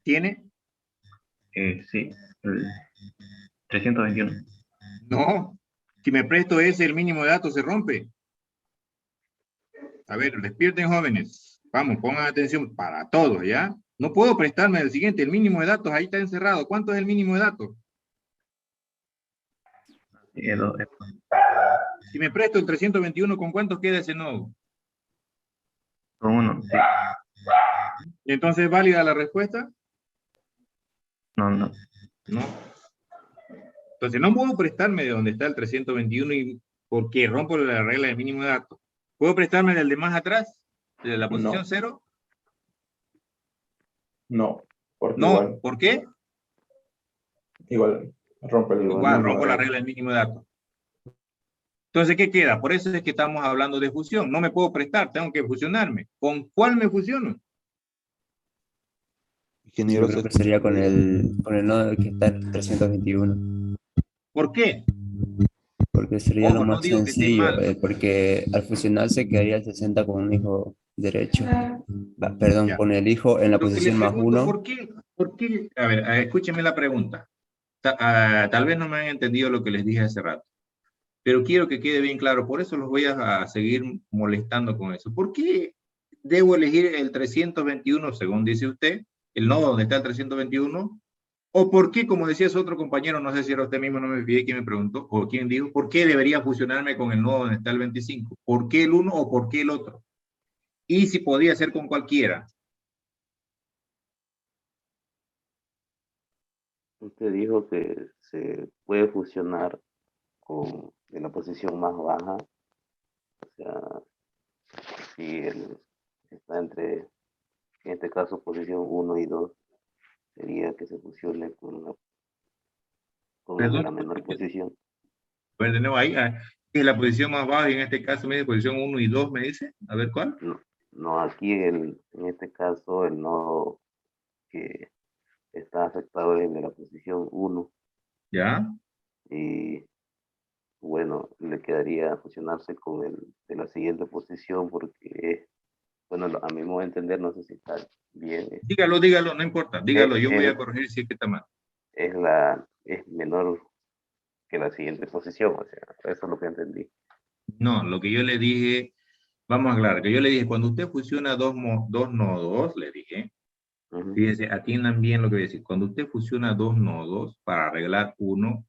¿Tiene? Sí, el 321. No. Si me presto ese, el mínimo de datos se rompe. A ver, despierten jóvenes. Vamos, pongan atención para todos, ¿ya? No puedo prestarme el siguiente, el mínimo de datos, ahí está encerrado. ¿Cuánto es el mínimo de datos? Si me presto el 321, ¿con cuánto queda ese nodo? Con 1, sí. ¿Entonces es válida la respuesta? No. No. Entonces no puedo prestarme de donde está el 321 porque rompo la regla del mínimo de datos. ¿Puedo prestarme del de más atrás? ¿De la posición 0? No. Porque No. igual, ¿Por qué? igual rompe el Igual rompo la regla del mínimo de datos. Entonces, ¿qué queda? Por eso es que estamos hablando de fusión. No me puedo prestar, tengo que fusionarme. ¿Con cuál me fusiono? Yo creo que sería con el nodo que está en 321. ¿Por qué? Porque sería Ojo, lo no más digo que esté sencillo, mal. porque al fusionarse quedaría el 60 con un hijo derecho. Perdón, Ya. con el hijo en la Lo que les posición más pregunto, 1. ¿por qué? A ver, escúchenme la pregunta. Tal vez no me han entendido lo que les dije hace rato, pero quiero que quede bien claro, por eso los voy a seguir molestando con eso. ¿Por qué debo elegir el 321, según dice usted, el nodo donde está el 321, ¿O por qué, como decía su otro compañero, no sé si era usted mismo, no me fijé quién me preguntó, o quién dijo, ¿por qué debería fusionarme con el nodo donde está el 25? ¿Por qué el uno o por qué el otro? Y si podía ser con cualquiera. Usted dijo que se puede fusionar con en la posición más baja, o sea, si él está entre, en este caso, posición 1 y 2, sería que se fusione con el de Perdón, la menor posición. pues de nuevo ahí, que es la posición más baja, y en este caso me dice posición 1 y 2, me dice, a ver cuál. No, no aquí en este caso el nodo que está afectado es el de la posición 1 ¿Ya? y bueno, le quedaría fusionarse con el de la siguiente posición porque, bueno, a mi modo de entender, no sé si está bien, Dígalo, dígalo, no importa, dígalo, yo voy a corregir si es que está mal. es menor que la siguiente posición, o sea, eso es lo que entendí. No, lo que yo le dije, vamos a aclarar, que yo le dije, cuando usted fusiona dos nodos, le dije, fíjense, atiendan bien lo que voy a decir, cuando usted fusiona dos nodos para arreglar uno,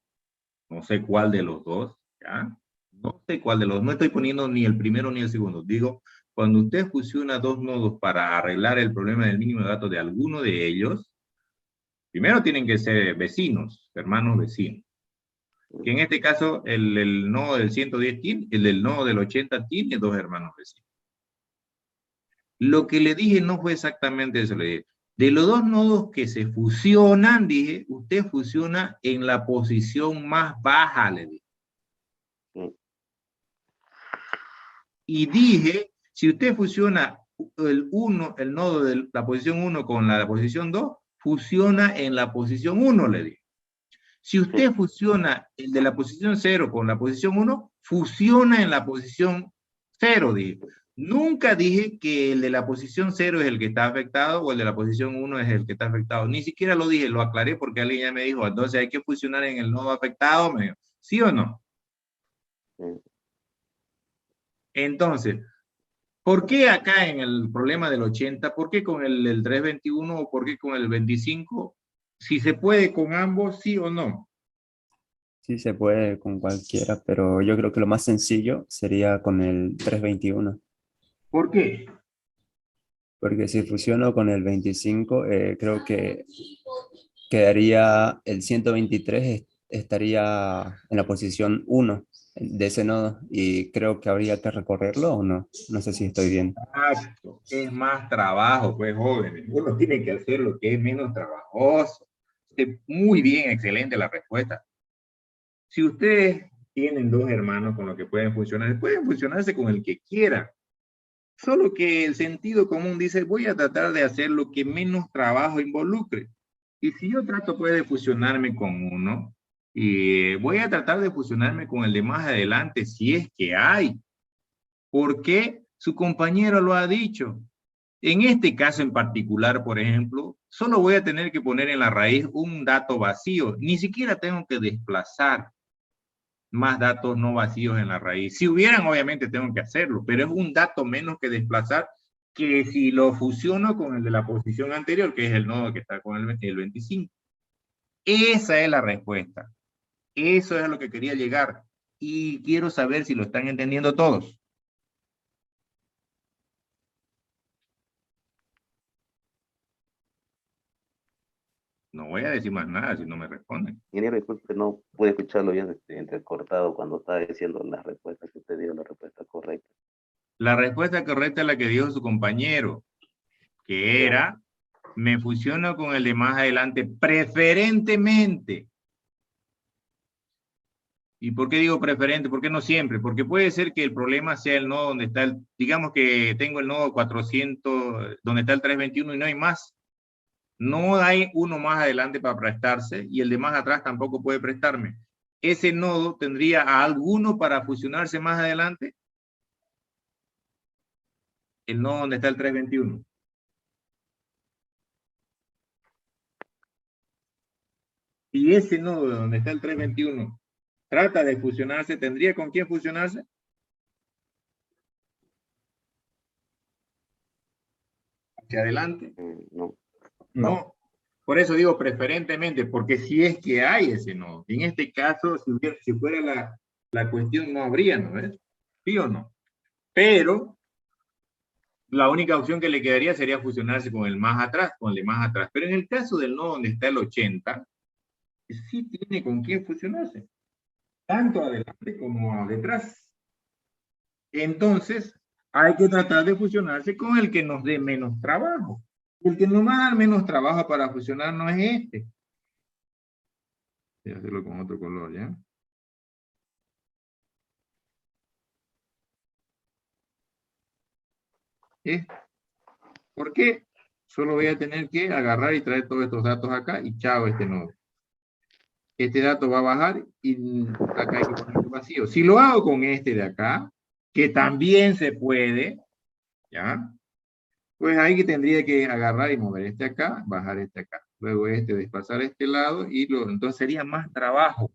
no sé cuál de los dos, ¿ya? No sé cuál de los dos, no estoy poniendo ni el primero ni el segundo, digo, cuando usted fusiona dos nodos para arreglar el problema del mínimo de datos de alguno de ellos, primero tienen que ser vecinos, hermanos vecinos. Que en este caso, el nodo del 110 tiene, el del nodo del 80 tiene dos hermanos vecinos. Lo que le dije no fue exactamente eso, le dije, de los dos nodos que se fusionan, dije, usted fusiona en la posición más baja, le dije. Y dije, si usted fusiona el nodo de la posición 1 con la posición 2, fusiona en la posición 1, le dije. Si usted fusiona el de la posición 0 con la posición 1, fusiona en la posición 0, dije. Nunca dije que el de la posición 0 es el que está afectado o el de la posición 1 es el que está afectado. Ni siquiera lo dije, lo aclaré porque alguien ya me dijo, entonces hay que fusionar en el nodo afectado, me dijo, ¿sí o no? Entonces, ¿por qué acá en el problema del 80? ¿Por qué con el 321 o por qué con el 25? Si se puede con ambos, ¿sí o no? Sí, se puede con cualquiera, pero yo creo que lo más sencillo sería con el 321. ¿Por qué? Porque si fusiono con el 25, creo que quedaría el 123, estaría en la posición 1 de ese nodo y creo que habría que recorrerlo o no. No sé si estoy bien. Exacto, es más trabajo, pues jóvenes. Uno tiene que hacer lo que es menos trabajoso. Muy bien, excelente la respuesta. Si ustedes tienen dos hermanos con los que pueden funcionarse con el que quieran. Solo que el sentido común dice, voy a tratar de hacer lo que menos trabajo involucre. Y si yo trato pues de fusionarme con uno, y voy a tratar de fusionarme con el de más adelante si es que hay. Porque su compañero lo ha dicho. En este caso en particular, por ejemplo, solo voy a tener que poner en la raíz un dato vacío. Ni siquiera tengo que desplazar más datos no vacíos en la raíz. Si hubieran, obviamente tengo que hacerlo, pero es un dato menos que desplazar que si lo fusiono con el de la posición anterior, que es el nodo que está con el 25. Esa es la respuesta. Eso es a lo que quería llegar. Y quiero saber si lo están entendiendo todos. No voy a decir más nada si no me responden. Ingeniero, disculpe, no pude escucharlo bien entrecortado cuando estaba diciendo la respuesta que usted dio, la respuesta correcta. La respuesta correcta es la que dijo su compañero, que era, me fusiono con el de más adelante, preferentemente. ¿Y por qué digo preferente? ¿Por qué no siempre? Porque puede ser que el problema sea el nodo donde está el, digamos que tengo el nodo 400, donde está el 321 y no hay más. No hay uno más adelante para prestarse y el de más atrás tampoco puede prestarme. ¿Ese nodo tendría a alguno para fusionarse más adelante? El nodo donde está el 321. Y ese nodo donde está el 321 trata de fusionarse, ¿tendría con quién fusionarse? Hacia adelante. No. No. Por eso digo preferentemente, porque si es que hay ese nodo. En este caso, si fuera la cuestión, no habría, ¿no ves? ¿Sí o no? Pero la única opción que le quedaría sería fusionarse con el más atrás, con el de más atrás. Pero en el caso del nodo donde está el 80, sí tiene con quién fusionarse. Tanto adelante como detrás. Entonces, hay que tratar de fusionarse con el que nos dé menos trabajo. El que nos va a dar menos trabajo para fusionar no es este. Voy a hacerlo con otro color, ¿ya? ¿Por qué? Solo voy a tener que agarrar y traer todos estos datos acá y chao este nodo. Este dato va a bajar y acá hay que ponerlo vacío. Si lo hago con este de acá, que también se puede, ¿ya? Pues ahí que tendría que agarrar y mover este acá, bajar este acá. Luego este desplazar a este lado y entonces sería más trabajo.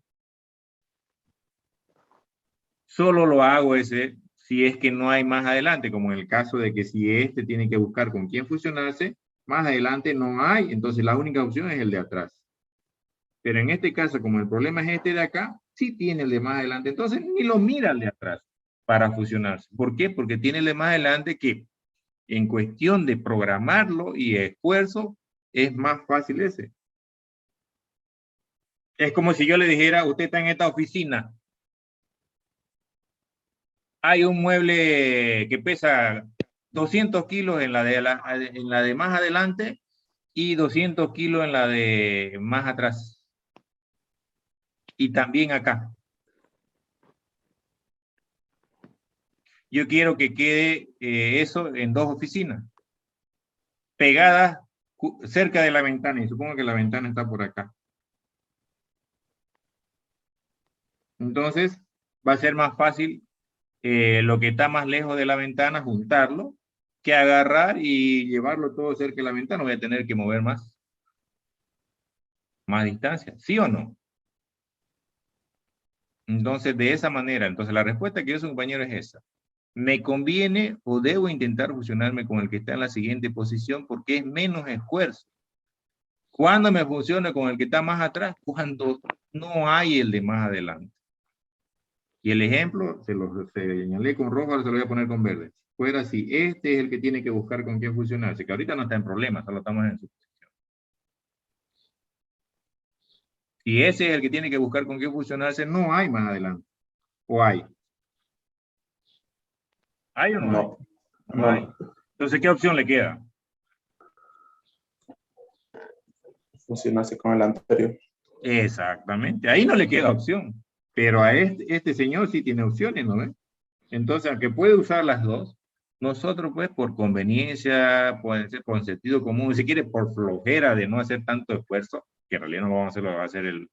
Solo lo hago ese si es que no hay más adelante, como en el caso de que si este tiene que buscar con quién fusionarse, más adelante no hay, entonces la única opción es el de atrás. Pero en este caso, como el problema es este de acá, sí tiene el de más adelante, entonces ni lo mira el de atrás para fusionarse. ¿Por qué? Porque tiene el de más adelante que en cuestión de programarlo y esfuerzo, es más fácil ese. Es como si yo le dijera, usted está en esta oficina, hay un mueble que pesa 200 kilos en la de más adelante y 200 kilos en la de más atrás. Y también acá. Yo quiero que quede eso en dos oficinas, pegadas cerca de la ventana, y supongo que la ventana está por acá. Entonces, va a ser más fácil lo que está más lejos de la ventana, juntarlo, que agarrar y llevarlo todo cerca de la ventana. Voy a tener que mover más distancia, ¿sí o no? Entonces, de esa manera, entonces la respuesta que yo soy compañero es esa. ¿Me conviene o debo intentar fusionarme con el que está en la siguiente posición porque es menos esfuerzo? ¿Cuándo me funciona con el que está más atrás? Cuando no hay el de más adelante. Y el ejemplo, se lo señalé con rojo, ahora se lo voy a poner con verde. Fuera así, este es el que tiene que buscar con quién fusionarse, que ahorita no está en problemas, solo estamos en su posición. Si ese es el que tiene que buscar con quién fusionarse, no hay más adelante. ¿O hay? ¿Hay o no, hay? No hay. Entonces, ¿qué opción le queda? Fusionarse con el anterior. Exactamente, ahí no le queda opción. Pero a este señor sí tiene opciones, ¿no ves? Entonces, aunque puede usar las dos, nosotros pues por conveniencia, puede ser por sentido común, si quiere por flojera de no hacer tanto esfuerzo, que en realidad no lo vamos a hacer, lo va a hacer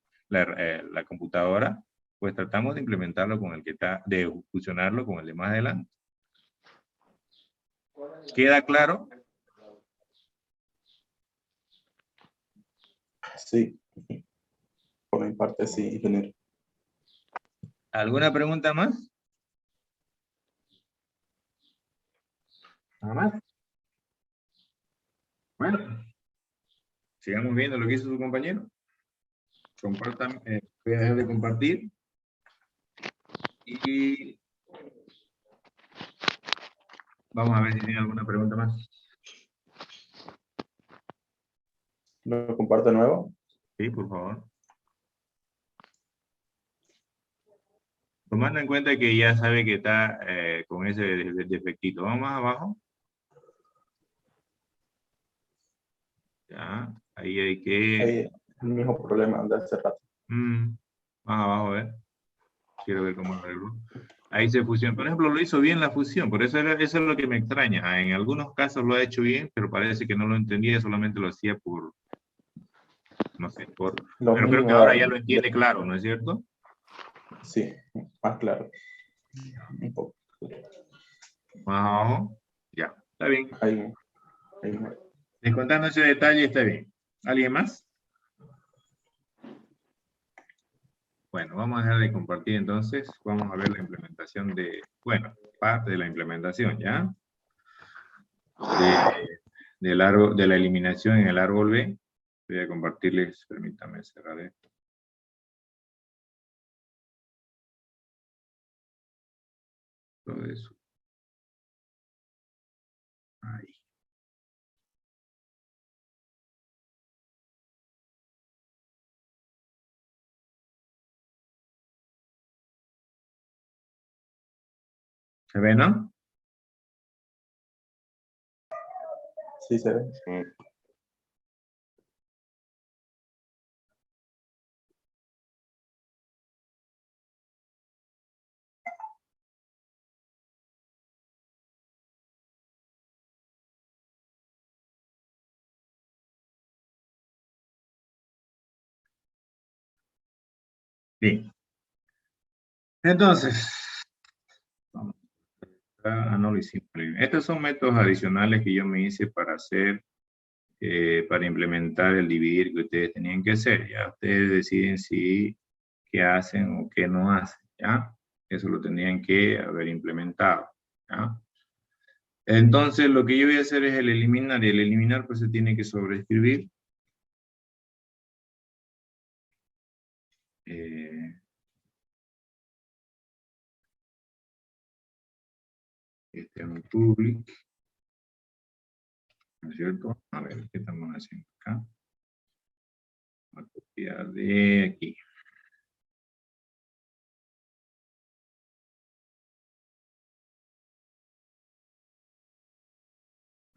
la computadora, pues tratamos de implementarlo con el que está, de fusionarlo con el de más adelante. ¿Queda claro? Sí, por mi parte sí, ingeniero. ¿Alguna pregunta más? ¿Nada más? Bueno, sigamos viendo lo que hizo su compañero. Compartan, voy a dejar de compartir. Y vamos a ver si tiene alguna pregunta más. ¿Lo comparto de nuevo? Sí, por favor. Tomando en cuenta que ya sabe que está con ese defectito. Vamos más abajo. Ya, ahí hay que... Ahí, el mismo problema de hace rato. más abajo, a ver. Quiero ver cómo arreglo. Ahí se fusiona. Por ejemplo, lo hizo bien la fusión. Por eso, eso es lo que me extraña. Ah, en algunos casos lo ha hecho bien, pero parece que no lo entendía. Solamente lo hacía por... No sé, por... Pero creo que ahora ya lo entiende claro, ¿no es cierto? Sí, más claro. Un poco. Más abajo. Ya, está bien. Ahí. Descontando ese detalle, está bien. ¿Alguien más? Bueno, vamos a dejar de compartir entonces. Vamos a ver la implementación de, bueno, parte de la implementación, ¿ya? De la eliminación en el árbol B. Voy a compartirles, permítanme cerrar esto. Todo eso. Ahí. ¿Se ve, no? Sí, se ve. Sí. Bien. Entonces, vamos a no lo hicimos bien. Estos son métodos adicionales que yo me hice para hacer, para implementar el dividir que ustedes tenían que hacer. Ya ustedes deciden si qué hacen o qué no hacen, ¿ya? Eso lo tendrían que haber implementado, ¿ya? Entonces, lo que yo voy a hacer es el eliminar, y el eliminar pues se tiene que sobreescribir. Este es un public, ¿no es cierto? A ver, ¿qué estamos haciendo acá? Vamos a copiar de aquí.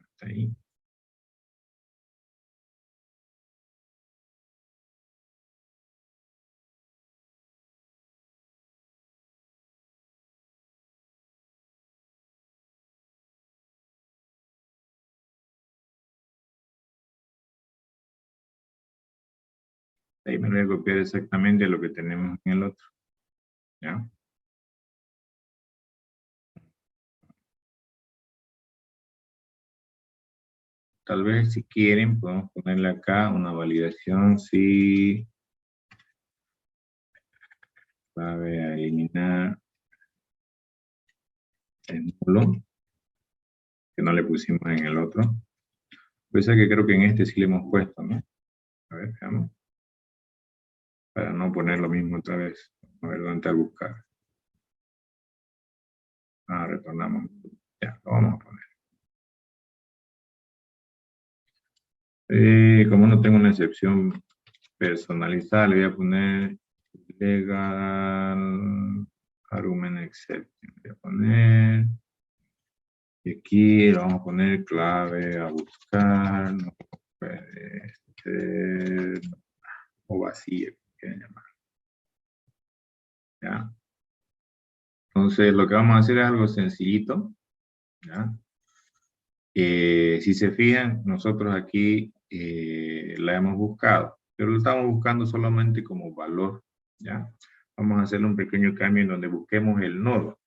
Hasta ahí. Ahí me voy a copiar exactamente lo que tenemos en el otro, ¿ya? Tal vez si quieren podemos ponerle acá una validación si va a eliminar el nulo que no le pusimos en el otro. Pues que creo que en este sí le hemos puesto, ¿no? A ver, veamos. Para no poner lo mismo otra vez. A ver dónde está el buscar. Ah, retornamos. Ya, lo vamos a poner. Como no tengo una excepción personalizada, le voy a poner legal argument exception. Voy a poner, y aquí le vamos a poner clave a buscar, no puede ser, o vacía, como quieran llamar. ¿Ya? Entonces, lo que vamos a hacer es algo sencillito, ¿ya? Si se fijan, nosotros aquí la hemos buscado, pero lo estamos buscando solamente como valor, ¿ya? Vamos a hacerle un pequeño cambio en donde busquemos el nodo,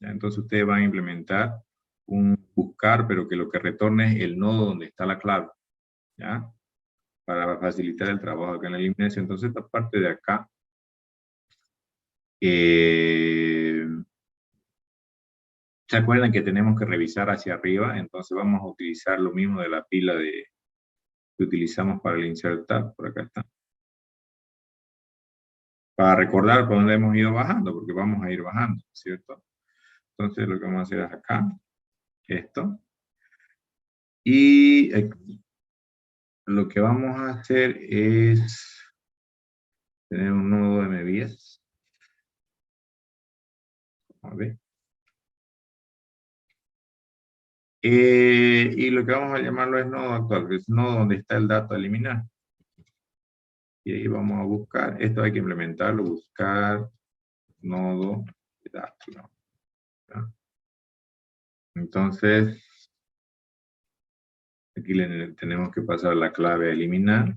¿ya? Entonces ustedes van a implementar un buscar, pero que lo que retorne es el nodo donde está la clave, ¿ya? Para facilitar el trabajo acá en la eliminación. Entonces esta parte de acá, ¿se acuerdan que tenemos que revisar hacia arriba? Entonces vamos a utilizar lo mismo de la pila que utilizamos para el insertar. Por acá está. Para recordar por dónde hemos ido bajando, porque vamos a ir bajando, ¿cierto? Entonces lo que vamos a hacer es acá, esto. Y aquí, lo que vamos a hacer es tener un nodo de medidas. Vamos a ver. Y lo que vamos a llamarlo es nodo actual, que es nodo donde está el dato a eliminar. Y ahí vamos a buscar, esto hay que implementarlo, buscar nodo de dato, ¿no? ¿Ya? Entonces, aquí tenemos que pasar la clave a eliminar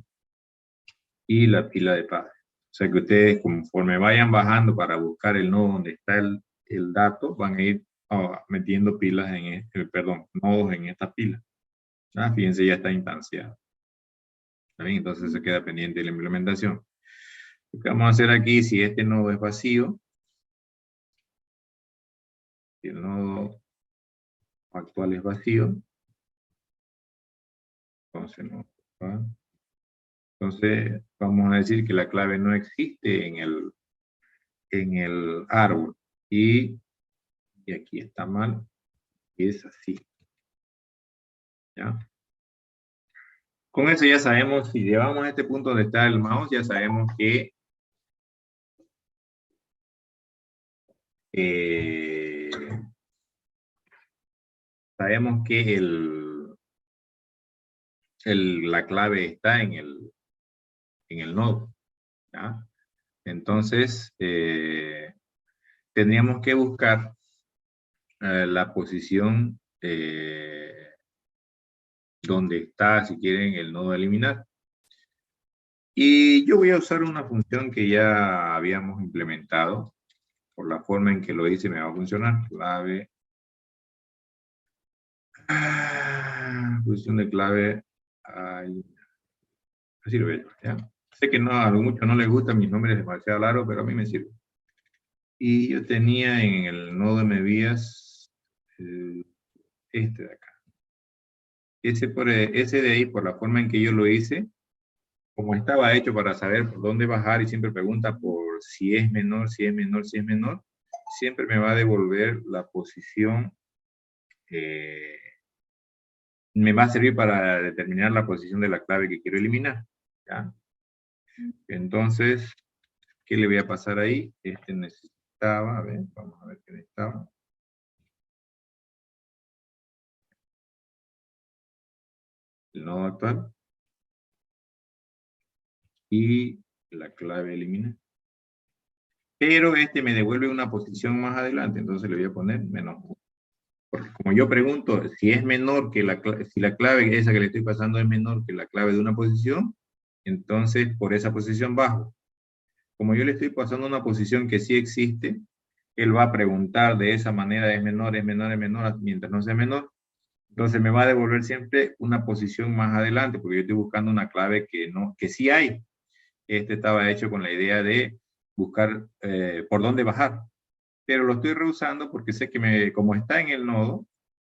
y la pila de padre. O sea que ustedes conforme vayan bajando para buscar el nodo donde está el dato, van a ir metiendo pilas en nodos en esta pila. ¿Ah? Fíjense, ya está instanciado. ¿Está bien? Entonces se queda pendiente de la implementación. Lo que vamos a hacer aquí, si este nodo es vacío, si el nodo actual es vacío, entonces no. Entonces, vamos a decir que la clave no existe en el árbol. Y aquí está mal. Y es así. ¿Ya? Con eso ya sabemos, si llevamos a este punto donde está el mouse, ya sabemos que la clave está en el nodo. ¿Ya? Entonces, tendríamos que buscar la posición donde está, si quieren, el nodo a eliminar. Y yo voy a usar una función que ya habíamos implementado. Por la forma en que lo hice me va a funcionar. Clave. Posición de clave. Así lo voy a llamar, ¿ya? Sé que a muchos no les gustan mis nombres demasiado largos, pero a mí me sirve. Y yo tenía en el nodo MVías este de acá. Ese de ahí, por la forma en que yo lo hice, como estaba hecho para saber por dónde bajar y siempre pregunta por si es menor, si es menor, si es menor, siempre me va a devolver la posición, me va a servir para determinar la posición de la clave que quiero eliminar. ¿Ya? Entonces, ¿qué le voy a pasar ahí? Necesitaba, a ver, vamos a ver qué necesitaba. El nodo actual. Y la clave eliminar. Pero me devuelve una posición más adelante, entonces le voy a poner menos 1. Porque como yo pregunto si es menor que si la clave esa que le estoy pasando es menor que la clave de una posición, entonces por esa posición bajo. Como yo le estoy pasando una posición que sí existe, él va a preguntar de esa manera, es menor, es menor, es menor, mientras no sea menor. Entonces me va a devolver siempre una posición más adelante, porque yo estoy buscando una clave que sí hay. Estaba hecho con la idea de buscar por dónde bajar. Pero lo estoy rehusando porque sé que como está en el nodo,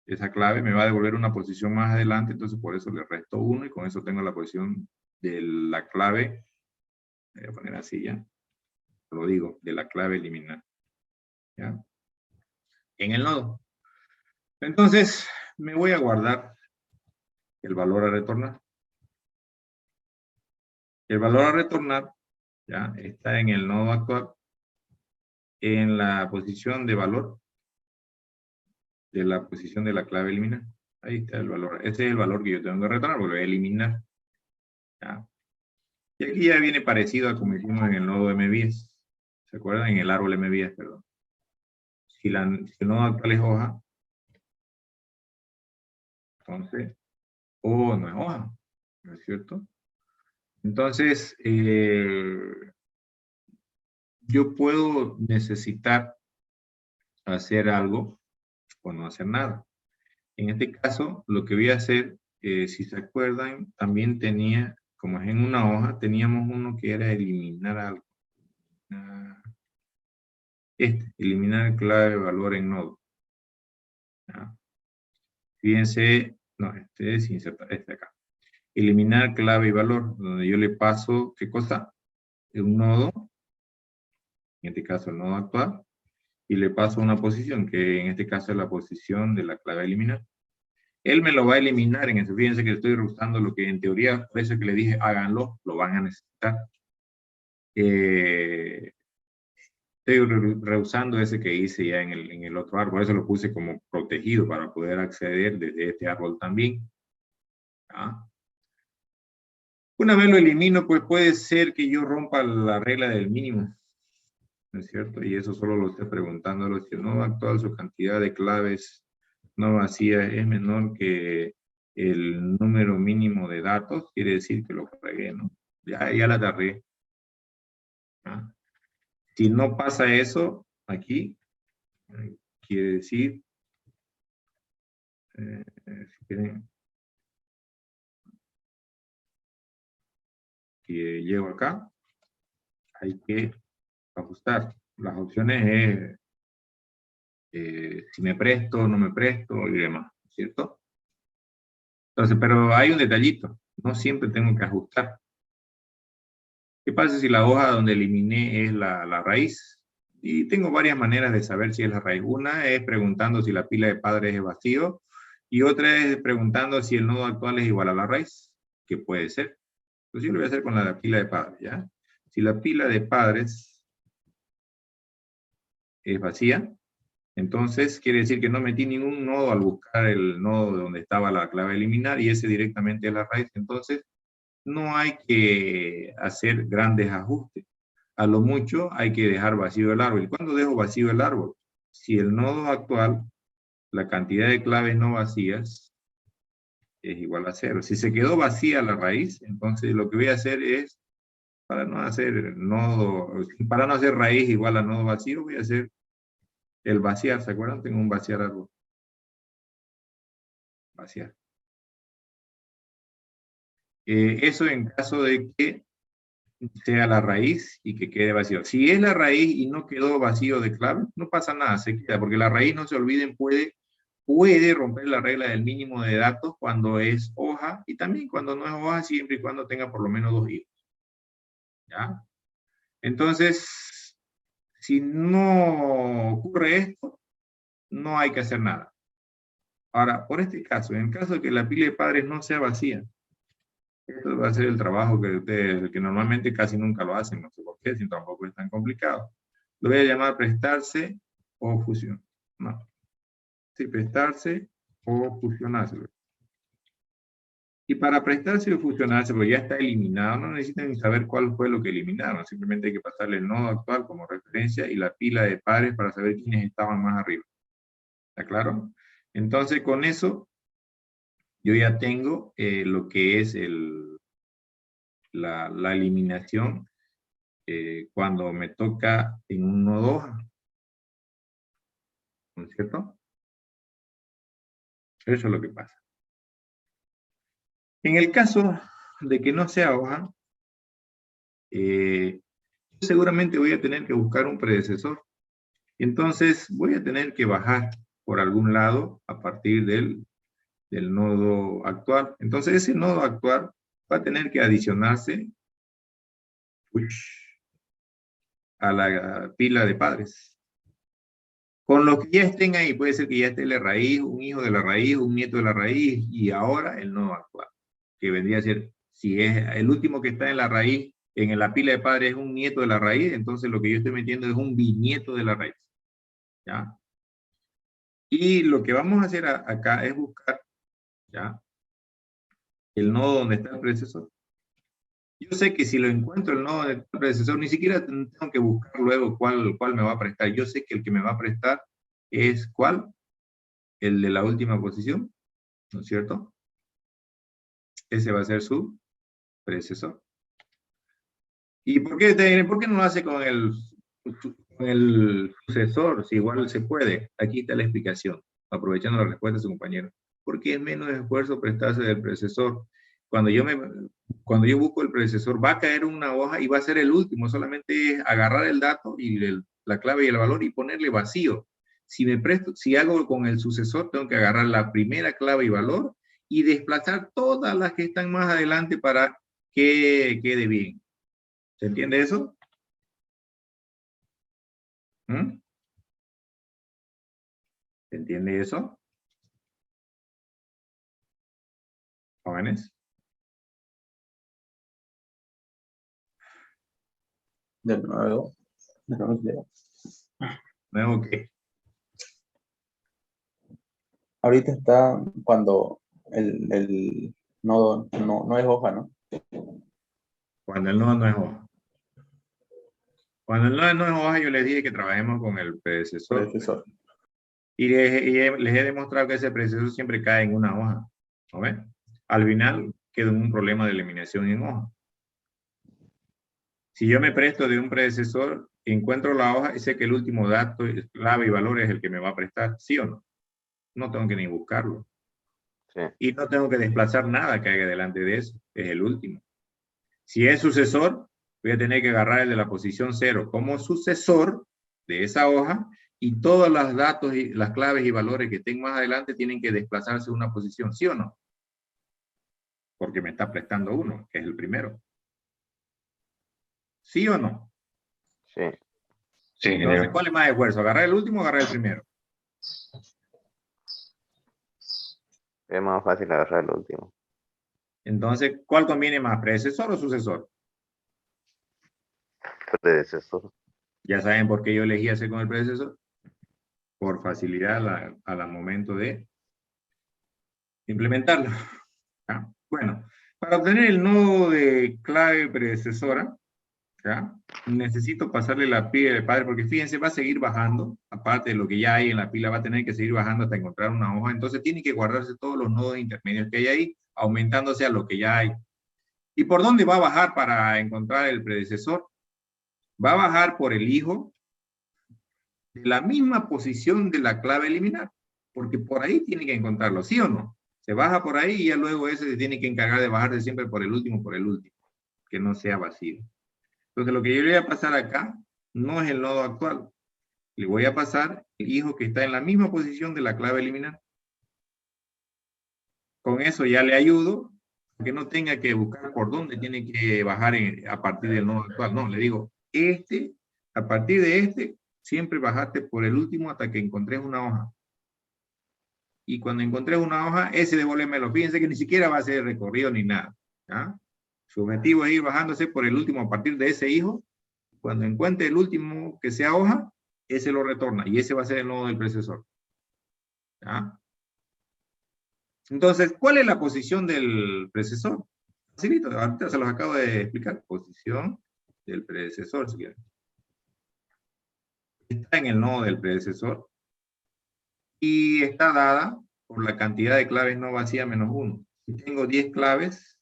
esa clave me va a devolver una posición más adelante, entonces por eso le resto 1 y con eso tengo la posición de la clave, voy a poner así ya, lo digo, de la clave eliminar. ¿Ya? En el nodo. Entonces, me voy a guardar el valor a retornar. El valor a retornar, ya, está en el nodo actual, en la posición de valor, de la posición de la clave eliminar. Ahí está el valor. Ese es el valor que yo tengo que retornar, porque lo voy a eliminar. ¿Ya? Y aquí ya viene parecido a como hicimos en el nodo MVías. ¿Se acuerdan? En el árbol MVías, perdón. Si el nodo actual es hoja, entonces, no es hoja, ¿no es cierto? Entonces, yo puedo necesitar hacer algo o no hacer nada. En este caso, lo que voy a hacer, si se acuerdan, también tenía, como es en una hoja, teníamos uno que era eliminar algo. Eliminar clave valor en nodo. ¿Ya? Fíjense, no, es insertar, acá. Eliminar clave y valor, donde yo le paso, ¿qué cosa? Un nodo, en este caso el nodo actual, y le paso una posición, que en este caso es la posición de la clave eliminar. Él me lo va a eliminar en eso. Fíjense que estoy rehusando lo que en teoría, por eso que le dije, háganlo, lo van a necesitar. Estoy rehusando ese que hice ya en el otro árbol. Eso lo puse como protegido para poder acceder desde este árbol también. ¿Ah? Una vez lo elimino, pues puede ser que yo rompa la regla del mínimo. ¿No es cierto? Y eso solo lo estoy preguntándolo. Si el nodo actual, su cantidad de claves no vacías es menor que el número mínimo de datos, quiere decir que lo fregué, ¿no? Ya la agarré. ¿Ah? Si no pasa eso, aquí, quiere decir, si quieren, que llego acá, hay que ajustar. Las opciones es si me presto, no me presto y demás, ¿cierto? Entonces, pero hay un detallito, no siempre tengo que ajustar. ¿Qué pasa si la hoja donde eliminé es la raíz? Y tengo varias maneras de saber si es la raíz. Una es preguntando si la pila de padres es vacío, y otra es preguntando si el nodo actual es igual a la raíz, que puede ser. Entonces yo lo voy a hacer con la pila de padres, ¿ya? Si la pila de padres es vacía, entonces quiere decir que no metí ningún nodo al buscar el nodo donde estaba la clave eliminar, y ese directamente es la raíz. Entonces no hay que hacer grandes ajustes. A lo mucho hay que dejar vacío el árbol. ¿Y cuándo dejo vacío el árbol? Si el nodo actual, la cantidad de claves no vacías es igual a 0. Si se quedó vacía la raíz, entonces lo que voy a hacer es, para no hacer raíz igual a nodo vacío, voy a hacer el vaciar. ¿Se acuerdan? Tengo un vaciar árbol. Vaciar. Eso en caso de que sea la raíz y que quede vacío. Si es la raíz y no quedó vacío de clave, no pasa nada, se queda, porque la raíz, no se olviden, puede romper la regla del mínimo de datos cuando es hoja, y también cuando no es hoja, siempre y cuando tenga por lo menos 2 hijos. ¿Ya? Entonces, si no ocurre esto, no hay que hacer nada. Ahora, por este caso, en el caso de que la pila de padres no sea vacía, esto va a ser el trabajo que ustedes, que normalmente casi nunca lo hacen, no sé por qué, si tampoco es tan complicado. Lo voy a llamar prestarse o fusión. No. Sí, prestarse o fusionarse. Y para prestarse o fusionarse, porque ya está eliminado, no necesitan saber cuál fue lo que eliminaron. Simplemente hay que pasarle el nodo actual como referencia y la pila de pares para saber quiénes estaban más arriba. ¿Está claro? Entonces, con eso, yo ya tengo lo que es la eliminación cuando me toca en un nodo hoja. ¿No es cierto? Eso es lo que pasa. En el caso de que no sea hoja, seguramente voy a tener que buscar un predecesor. Entonces voy a tener que bajar por algún lado a partir del nodo actual. Entonces ese nodo actual va a tener que adicionarse a la pila de padres. Con los que ya estén ahí, puede ser que ya esté la raíz, un hijo de la raíz, un nieto de la raíz, y ahora el nodo actual, que vendría a ser, si es el último que está en la raíz, en la pila de padres es un nieto de la raíz, entonces lo que yo estoy metiendo es un bisnieto de la raíz. ¿Ya? Y lo que vamos a hacer acá es buscar, ¿ya?, el nodo donde está el predecesor. Yo sé que si lo encuentro el nodo donde está el predecesor, ni siquiera tengo que buscar luego cuál me va a prestar. Yo sé que el que me va a prestar es ¿cuál? El de la última posición, ¿no es cierto? Ese va a ser su predecesor. ¿Y por qué no lo hace con el sucesor? Si igual se puede. Aquí está la explicación, aprovechando la respuesta de su compañero. Porque es menos esfuerzo prestarse del predecesor. Cuando yo busco el predecesor, va a caer una hoja y va a ser el último. Solamente es agarrar el dato y la clave y el valor y ponerle vacío. Si hago con el sucesor, tengo que agarrar la primera clave y valor y desplazar todas las que están más adelante para que quede bien. ¿Se entiende eso? ¿Se entiende eso? Jóvenes. De nuevo. ¿Nuevo qué? Ahorita está cuando el nodo no es hoja, ¿no? Cuando el nodo no es hoja. Cuando el nodo no es hoja, yo les dije que trabajemos con el predecesor. Y les he demostrado que ese predecesor siempre cae en una hoja. ¿No ven? Al final queda un problema de eliminación en hoja. Si yo me presto de un predecesor, encuentro la hoja y sé que el último dato, clave y valor es el que me va a prestar, ¿sí o no? No tengo que ni buscarlo. Sí. Y no tengo que desplazar nada que haga delante de eso, es el último. Si es sucesor, voy a tener que agarrar el de la posición 0 como sucesor de esa hoja, y todos los datos y las claves y valores que estén más adelante tienen que desplazarse una posición, ¿sí o no? Porque me está prestando uno, que es el primero. ¿Sí o no? Sí. Sí, Entonces, ingeniero. ¿cuál es más esfuerzo? ¿Agarrar el último o agarrar el primero? Es más fácil agarrar el último. Entonces, ¿cuál conviene más? ¿Predecesor o sucesor? Predecesor. Ya saben por qué yo elegí hacer con el predecesor. Por facilidad al momento de implementarlo. ¿Ya? Bueno, para obtener el nodo de clave predecesora, ¿ya? Necesito pasarle la pila de padre, porque fíjense, va a seguir bajando, aparte de lo que ya hay en la pila, va a tener que seguir bajando hasta encontrar una hoja, entonces tiene que guardarse todos los nodos intermedios que hay ahí, aumentándose a lo que ya hay. ¿Y por dónde va a bajar para encontrar el predecesor? Va a bajar por el hijo de la misma posición de la clave eliminar, porque por ahí tiene que encontrarlo, ¿sí o no? Se baja por ahí y ya luego ese se tiene que encargar de bajarse siempre por el último, que no sea vacío. Entonces lo que yo le voy a pasar acá no es el nodo actual, le voy a pasar el hijo que está en la misma posición de la clave eliminar. Con eso ya le ayudo a que no tenga que buscar por dónde tiene que bajar a partir del nodo actual. No, le digo, a partir de siempre bajaste por el último hasta que encontres una hoja. Y cuando encontres una hoja, ese devuélvemelo. Fíjense que ni siquiera va a ser recorrido ni nada. ¿Ya? Su objetivo es ir bajándose por el último a partir de ese hijo. Cuando encuentre el último que sea hoja, ese lo retorna. Y ese va a ser el nodo del predecesor. ¿Ya? Entonces, ¿cuál es la posición del predecesor? Facilito, ahorita se los acabo de explicar. Posición del predecesor, si quieren. Está en el nodo del predecesor y está dada por la cantidad de claves no vacías menos 1. Si tengo 10 claves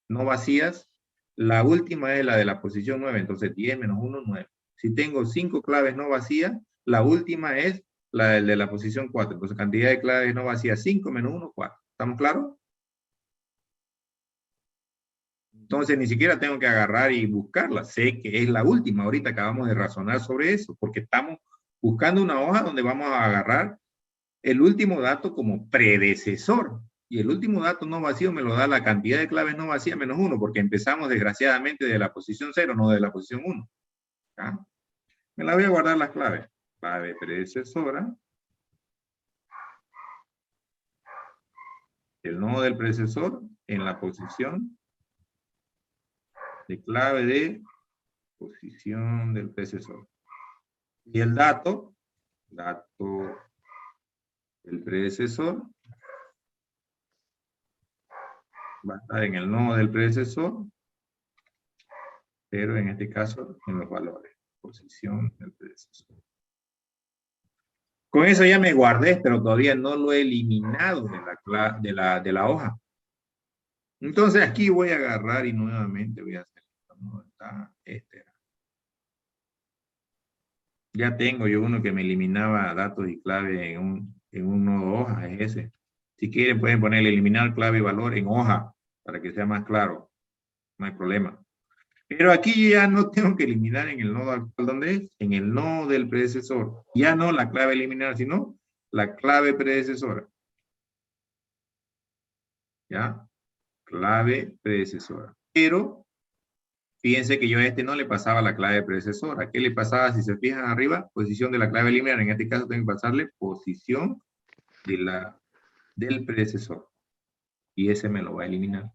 no vacías, la última es la de la posición 9, entonces 10 menos 1, 9. Si tengo 5 claves no vacías, la última es la de la posición 4, entonces cantidad de claves no vacías 5 menos 1, 4. ¿Estamos claros? Entonces ni siquiera tengo que agarrar y buscarla, sé que es la última, ahorita acabamos de razonar sobre eso, porque estamos buscando una hoja donde vamos a agarrar el último dato como predecesor. Y el último dato no vacío me lo da la cantidad de claves no vacías menos 1, porque empezamos desgraciadamente de la posición 0, no de la posición 1. ¿Ya? Me la voy a guardar las claves. Clave predecesora. El nodo del predecesor en la posición de clave de posición del predecesor. Y el dato del predecesor va a estar en el nodo del predecesor, pero en este caso en los valores. Posición del predecesor. Con eso ya me guardé, pero todavía no lo he eliminado de la hoja. Entonces aquí voy a agarrar y nuevamente voy a hacer. ¿Dónde está? Este era. Ya tengo yo uno que me eliminaba datos y clave en un nodo hoja, es ese. Si quieren pueden ponerle eliminar clave y valor en hoja, para que sea más claro. No hay problema. Pero aquí ya no tengo que eliminar en el nodo actual, ¿dónde es? En el nodo del predecesor. Ya no la clave eliminar, sino la clave predecesora. ¿Ya? Clave predecesora. Pero, fíjense que yo a este no le pasaba la clave predecesora. ¿Qué le pasaba? Si se fijan arriba, posición de la clave eliminar. En este caso tengo que pasarle posición del predecesor. Y ese me lo va a eliminar.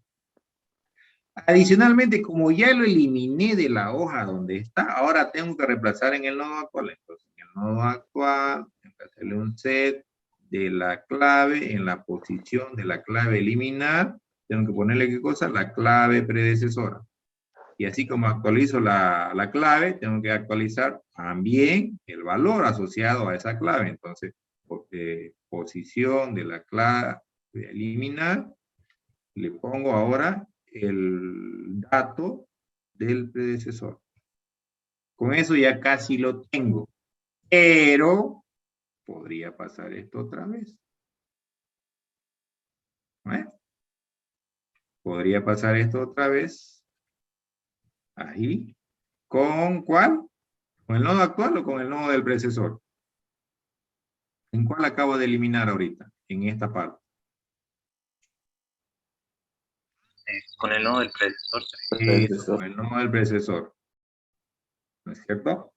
Adicionalmente, como ya lo eliminé de la hoja donde está, ahora tengo que reemplazar en el nodo actual. Entonces, en el nodo actual, tengo que hacerle un set de la clave en la posición de la clave eliminar. Tengo que ponerle, ¿qué cosa? La clave predecesora. Y así como actualizo la clave, tengo que actualizar también el valor asociado a esa clave. Entonces, posición de la clave eliminar, le pongo ahora el dato del predecesor. Con eso ya casi lo tengo. Pero podría pasar esto otra vez. ¿Eh? Podría pasar esto otra vez. Ahí. ¿Con cuál? ¿Con el nodo actual o con el nodo del predecesor? ¿En cuál acabo de eliminar ahorita? En esta parte. Con el nodo del predecesor. Eso, con el nodo del predecesor. ¿no es cierto?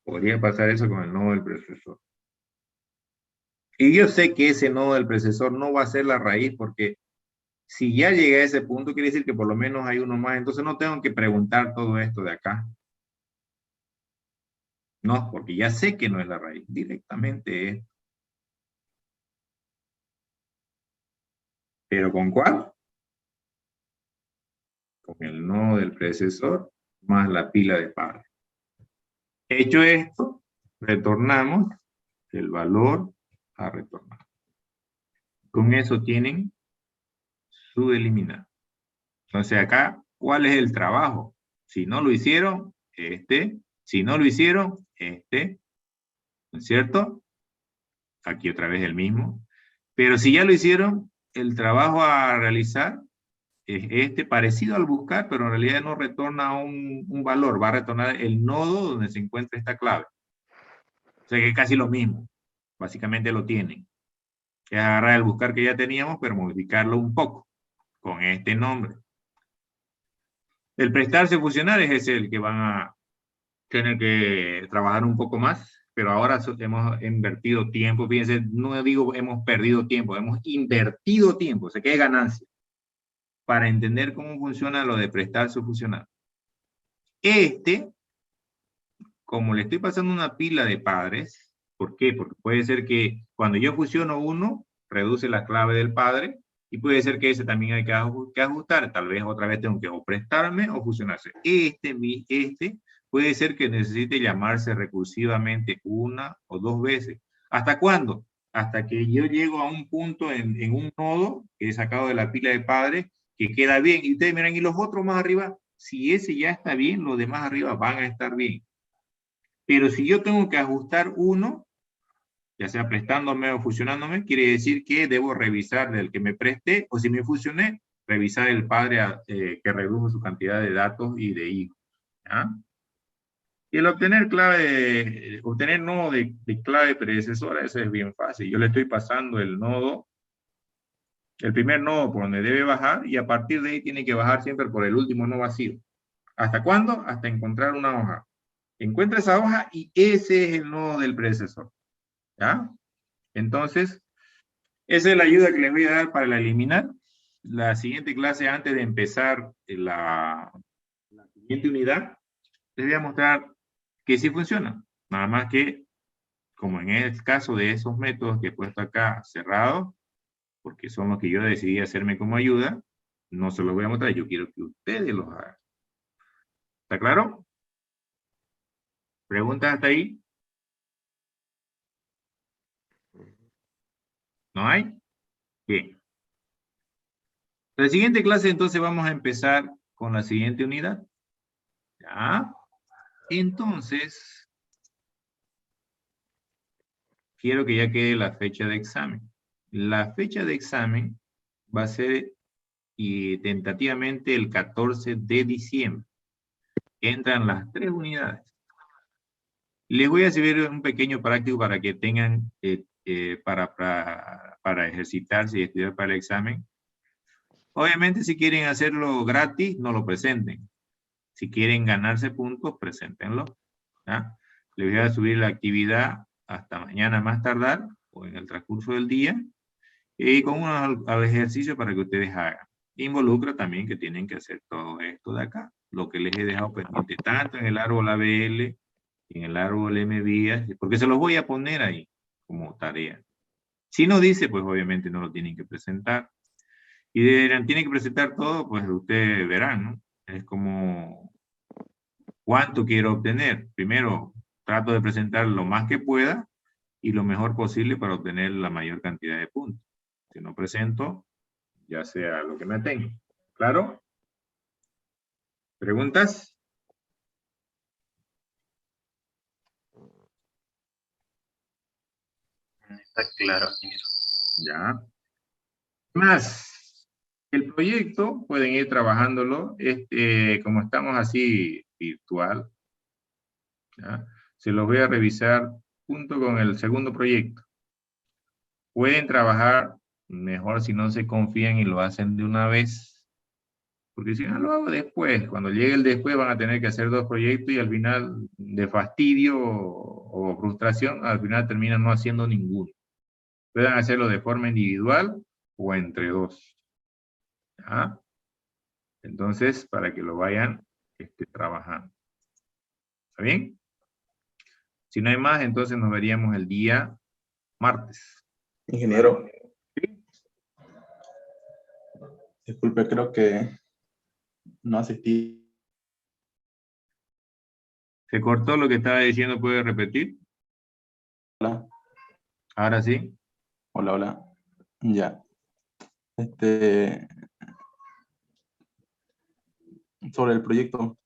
Podría pasar eso con el nodo del predecesor. Y yo sé que ese nodo del predecesor no va a ser la raíz, porque si ya llegué a ese punto, quiere decir que por lo menos hay uno más, entonces no tengo que preguntar todo esto de acá. No, porque ya sé que no es la raíz, directamente es. ¿Pero con cuál? Con el nodo del predecesor más la pila de padre. Hecho esto, retornamos el valor a retornar. Con eso tienen su eliminado. Entonces acá, ¿cuál es el trabajo? Si no lo hicieron, este. Si no lo hicieron, este. ¿No es cierto? Aquí otra vez el mismo. Pero si ya lo hicieron, el trabajo a realizar es este, parecido al buscar, pero en realidad no retorna un valor, va a retornar el nodo donde se encuentra esta clave. O sea que es casi lo mismo. Básicamente lo tienen. Es agarrar el buscar que ya teníamos, pero modificarlo un poco con este nombre. El prestarse fusionar es ese el que van a tener que trabajar un poco más, pero ahora hemos invertido tiempo. Fíjense, no digo hemos perdido tiempo, hemos invertido tiempo, o sea que es ganancia, para entender cómo funciona lo de prestarse fusionar. Como le estoy pasando una pila de padres, ¿por qué? Porque puede ser que cuando yo fusiono uno, reduce la clave del padre, y puede ser que ese también hay que ajustar. Tal vez otra vez tengo que o prestarme o fusionarse. Este puede ser que necesite llamarse recursivamente una o dos veces. ¿Hasta cuándo? Hasta que yo llego a un punto en un nodo que he sacado de la pila de padres que queda bien. Y ustedes miran, y los otros más arriba, si ese ya está bien, los demás arriba van a estar bien. Pero si yo tengo que ajustar uno, ya sea prestándome o fusionándome, quiere decir que debo revisar del que me presté, o si me fusioné, revisar el padre que redujo su cantidad de datos y de hijos. ¿Ya? Y el obtener nodo de clave predecesora, eso es bien fácil. Yo le estoy pasando el nodo, el primer nodo por donde debe bajar, y a partir de ahí tiene que bajar siempre por el último no vacío. ¿Hasta cuándo? Hasta encontrar una hoja. Encuentra esa hoja y ese es el nodo del predecesor. ¿Ya? Entonces, esa es la ayuda que les voy a dar para la eliminar. La siguiente clase, antes de empezar la siguiente unidad, les voy a mostrar que sí funciona. Nada más que, como en el caso de esos métodos que he puesto acá cerrados, porque son los que yo decidí hacerme como ayuda, no se los voy a mostrar, yo quiero que ustedes los hagan. ¿Está claro? ¿Preguntas hasta ahí? ¿No hay? Bien. La siguiente clase, entonces, vamos a empezar con la siguiente unidad. ¿Ya? Entonces, quiero que ya quede la fecha de examen. La fecha de examen va a ser tentativamente el 14 de diciembre. Entran las 3 unidades. Les voy a servir un pequeño práctico para que tengan para ejercitarse y estudiar para el examen. Obviamente, si quieren hacerlo gratis, no lo presenten. Si quieren ganarse puntos, preséntenlo. ¿Ya? Les voy a subir la actividad hasta mañana más tardar, o en el transcurso del día, y con unos ejercicios para que ustedes hagan. Involucra también que tienen que hacer todo esto de acá, lo que les he dejado pendiente, tanto en el árbol ABL, en el árbol MVías, porque se los voy a poner ahí como tarea. Si no dice, pues obviamente no lo tienen que presentar. Y tienen que presentar todo, pues ustedes verán, ¿no? Es como, ¿cuánto quiero obtener? Primero, trato de presentar lo más que pueda y lo mejor posible para obtener la mayor cantidad de puntos. Si no presento, ya sea lo que me tenga. ¿Claro? ¿Preguntas? Está claro. Ya. Más, el proyecto pueden ir trabajándolo, como estamos así virtual, ¿ya? Se los voy a revisar junto con el segundo proyecto. Pueden trabajar mejor si no se confían y lo hacen de una vez, Porque si no, lo hago después. Cuando llegue el después van a tener que hacer 2 proyectos y al final, de fastidio o frustración, al final terminan no haciendo ninguno. Pueden hacerlo de forma individual o entre 2. ¿Ya? Entonces, para que lo vayan trabajando. ¿Está bien? Si no hay más, entonces nos veríamos el día martes. Ingeniero. Disculpe, creo que no asistí. ¿Se cortó lo que estaba diciendo? ¿Puede repetir? Hola, Ahora sí. hola, hola. Ya. Sobre el proyecto.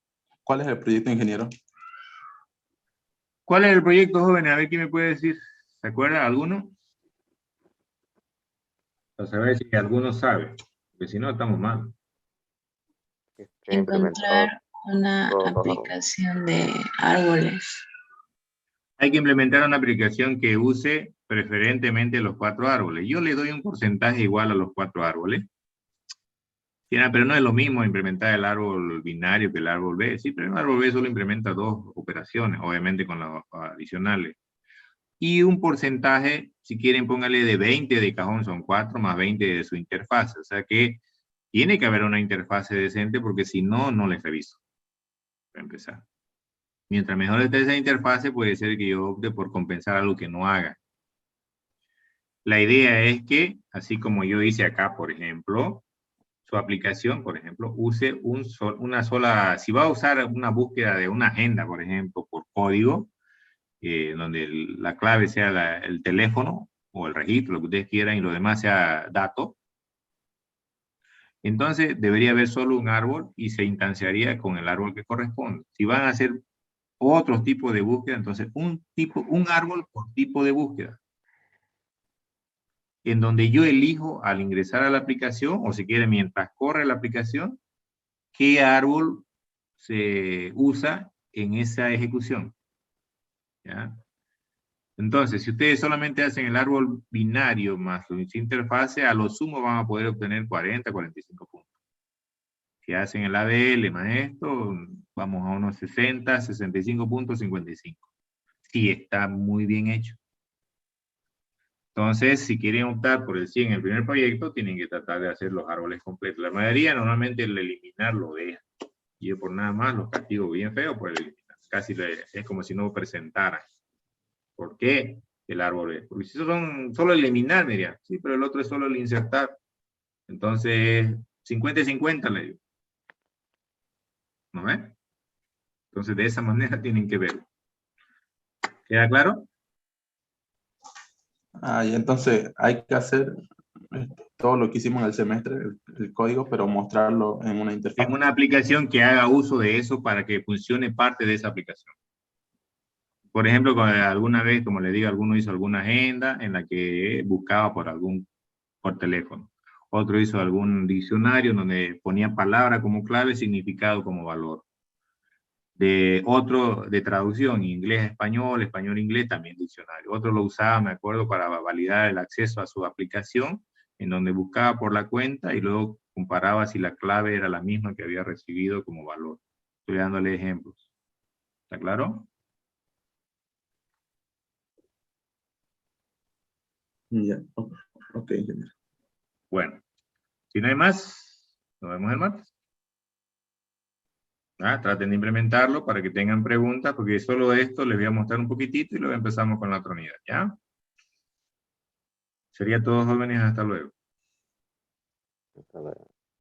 ¿Cuál es el proyecto, ingeniero? ¿Cuál es el proyecto, jóvenes? A ver, ¿quién me puede decir? ¿Se acuerda alguno? Para saber si alguno sabe. Porque si no, estamos mal. Encontrar una aplicación de árboles. Hay que implementar una aplicación que use preferentemente los 4 árboles. Yo le doy un porcentaje igual a los 4 árboles. Sí, pero no es lo mismo implementar el árbol binario que el árbol B. Sí, pero el árbol B solo implementa 2 operaciones, obviamente con las adicionales. Y un porcentaje, si quieren, póngale de 20 de cajón, son 4 más 20 de su interfaz. O sea que tiene que haber una interfase decente porque si no, no les reviso. Para empezar. Mientras mejor esté esa interfase, puede ser que yo opte por compensar algo que no haga. La idea es que, así como yo hice acá, por ejemplo, su aplicación, por ejemplo, use una sola, si va a usar una búsqueda de una agenda, por ejemplo, por código, donde la clave sea el teléfono o el registro, lo que ustedes quieran, y lo demás sea dato, entonces debería haber solo un árbol y se instanciaría con el árbol que corresponde. Si van a hacer otros tipos de búsqueda, entonces un árbol por tipo de búsqueda. En donde yo elijo al ingresar a la aplicación, o si quiere mientras corre la aplicación, qué árbol se usa en esa ejecución. ¿Ya? Entonces, si ustedes solamente hacen el árbol binario más su interfase, a lo sumo van a poder obtener 40, 45 puntos. Si hacen el ADL más esto, vamos a unos 60, 65 puntos, 55. Sí, está muy bien hecho. Entonces, si quieren optar por el 100 en el primer proyecto, tienen que tratar de hacer los árboles completos. La mayoría normalmente el eliminar lo deja. Y yo por nada más los castigo bien feo por eliminar. Casi es como si no presentaran. ¿Por qué el árbol es? Porque si son solo eliminar, diría. Sí, pero el otro es solo el insertar. Entonces, 50 y 50 le digo. ¿No ves? Entonces, de esa manera tienen que verlo. ¿Queda claro? Y entonces hay que hacer todo lo que hicimos en el semestre, el código, pero mostrarlo en una interfaz. En una aplicación que haga uso de eso para que funcione parte de esa aplicación. Por ejemplo, alguna vez, como le digo, alguno hizo alguna agenda en la que buscaba por teléfono. Otro hizo algún diccionario donde ponía palabra como clave, significado como valor. Otro de traducción, inglés-español, español-inglés, también diccionario. Otro lo usaba, me acuerdo, para validar el acceso a su aplicación, en donde buscaba por la cuenta y luego comparaba si la clave era la misma que había recibido como valor. Estoy dándole ejemplos. ¿Está claro? Ya, ok, ingeniero. Bueno, si no hay más, nos vemos el martes. Traten de implementarlo para que tengan preguntas, porque solo esto les voy a mostrar un poquitito y luego empezamos con la otra unidad, ¿ya? Sería todo, jóvenes, hasta luego. Hasta luego.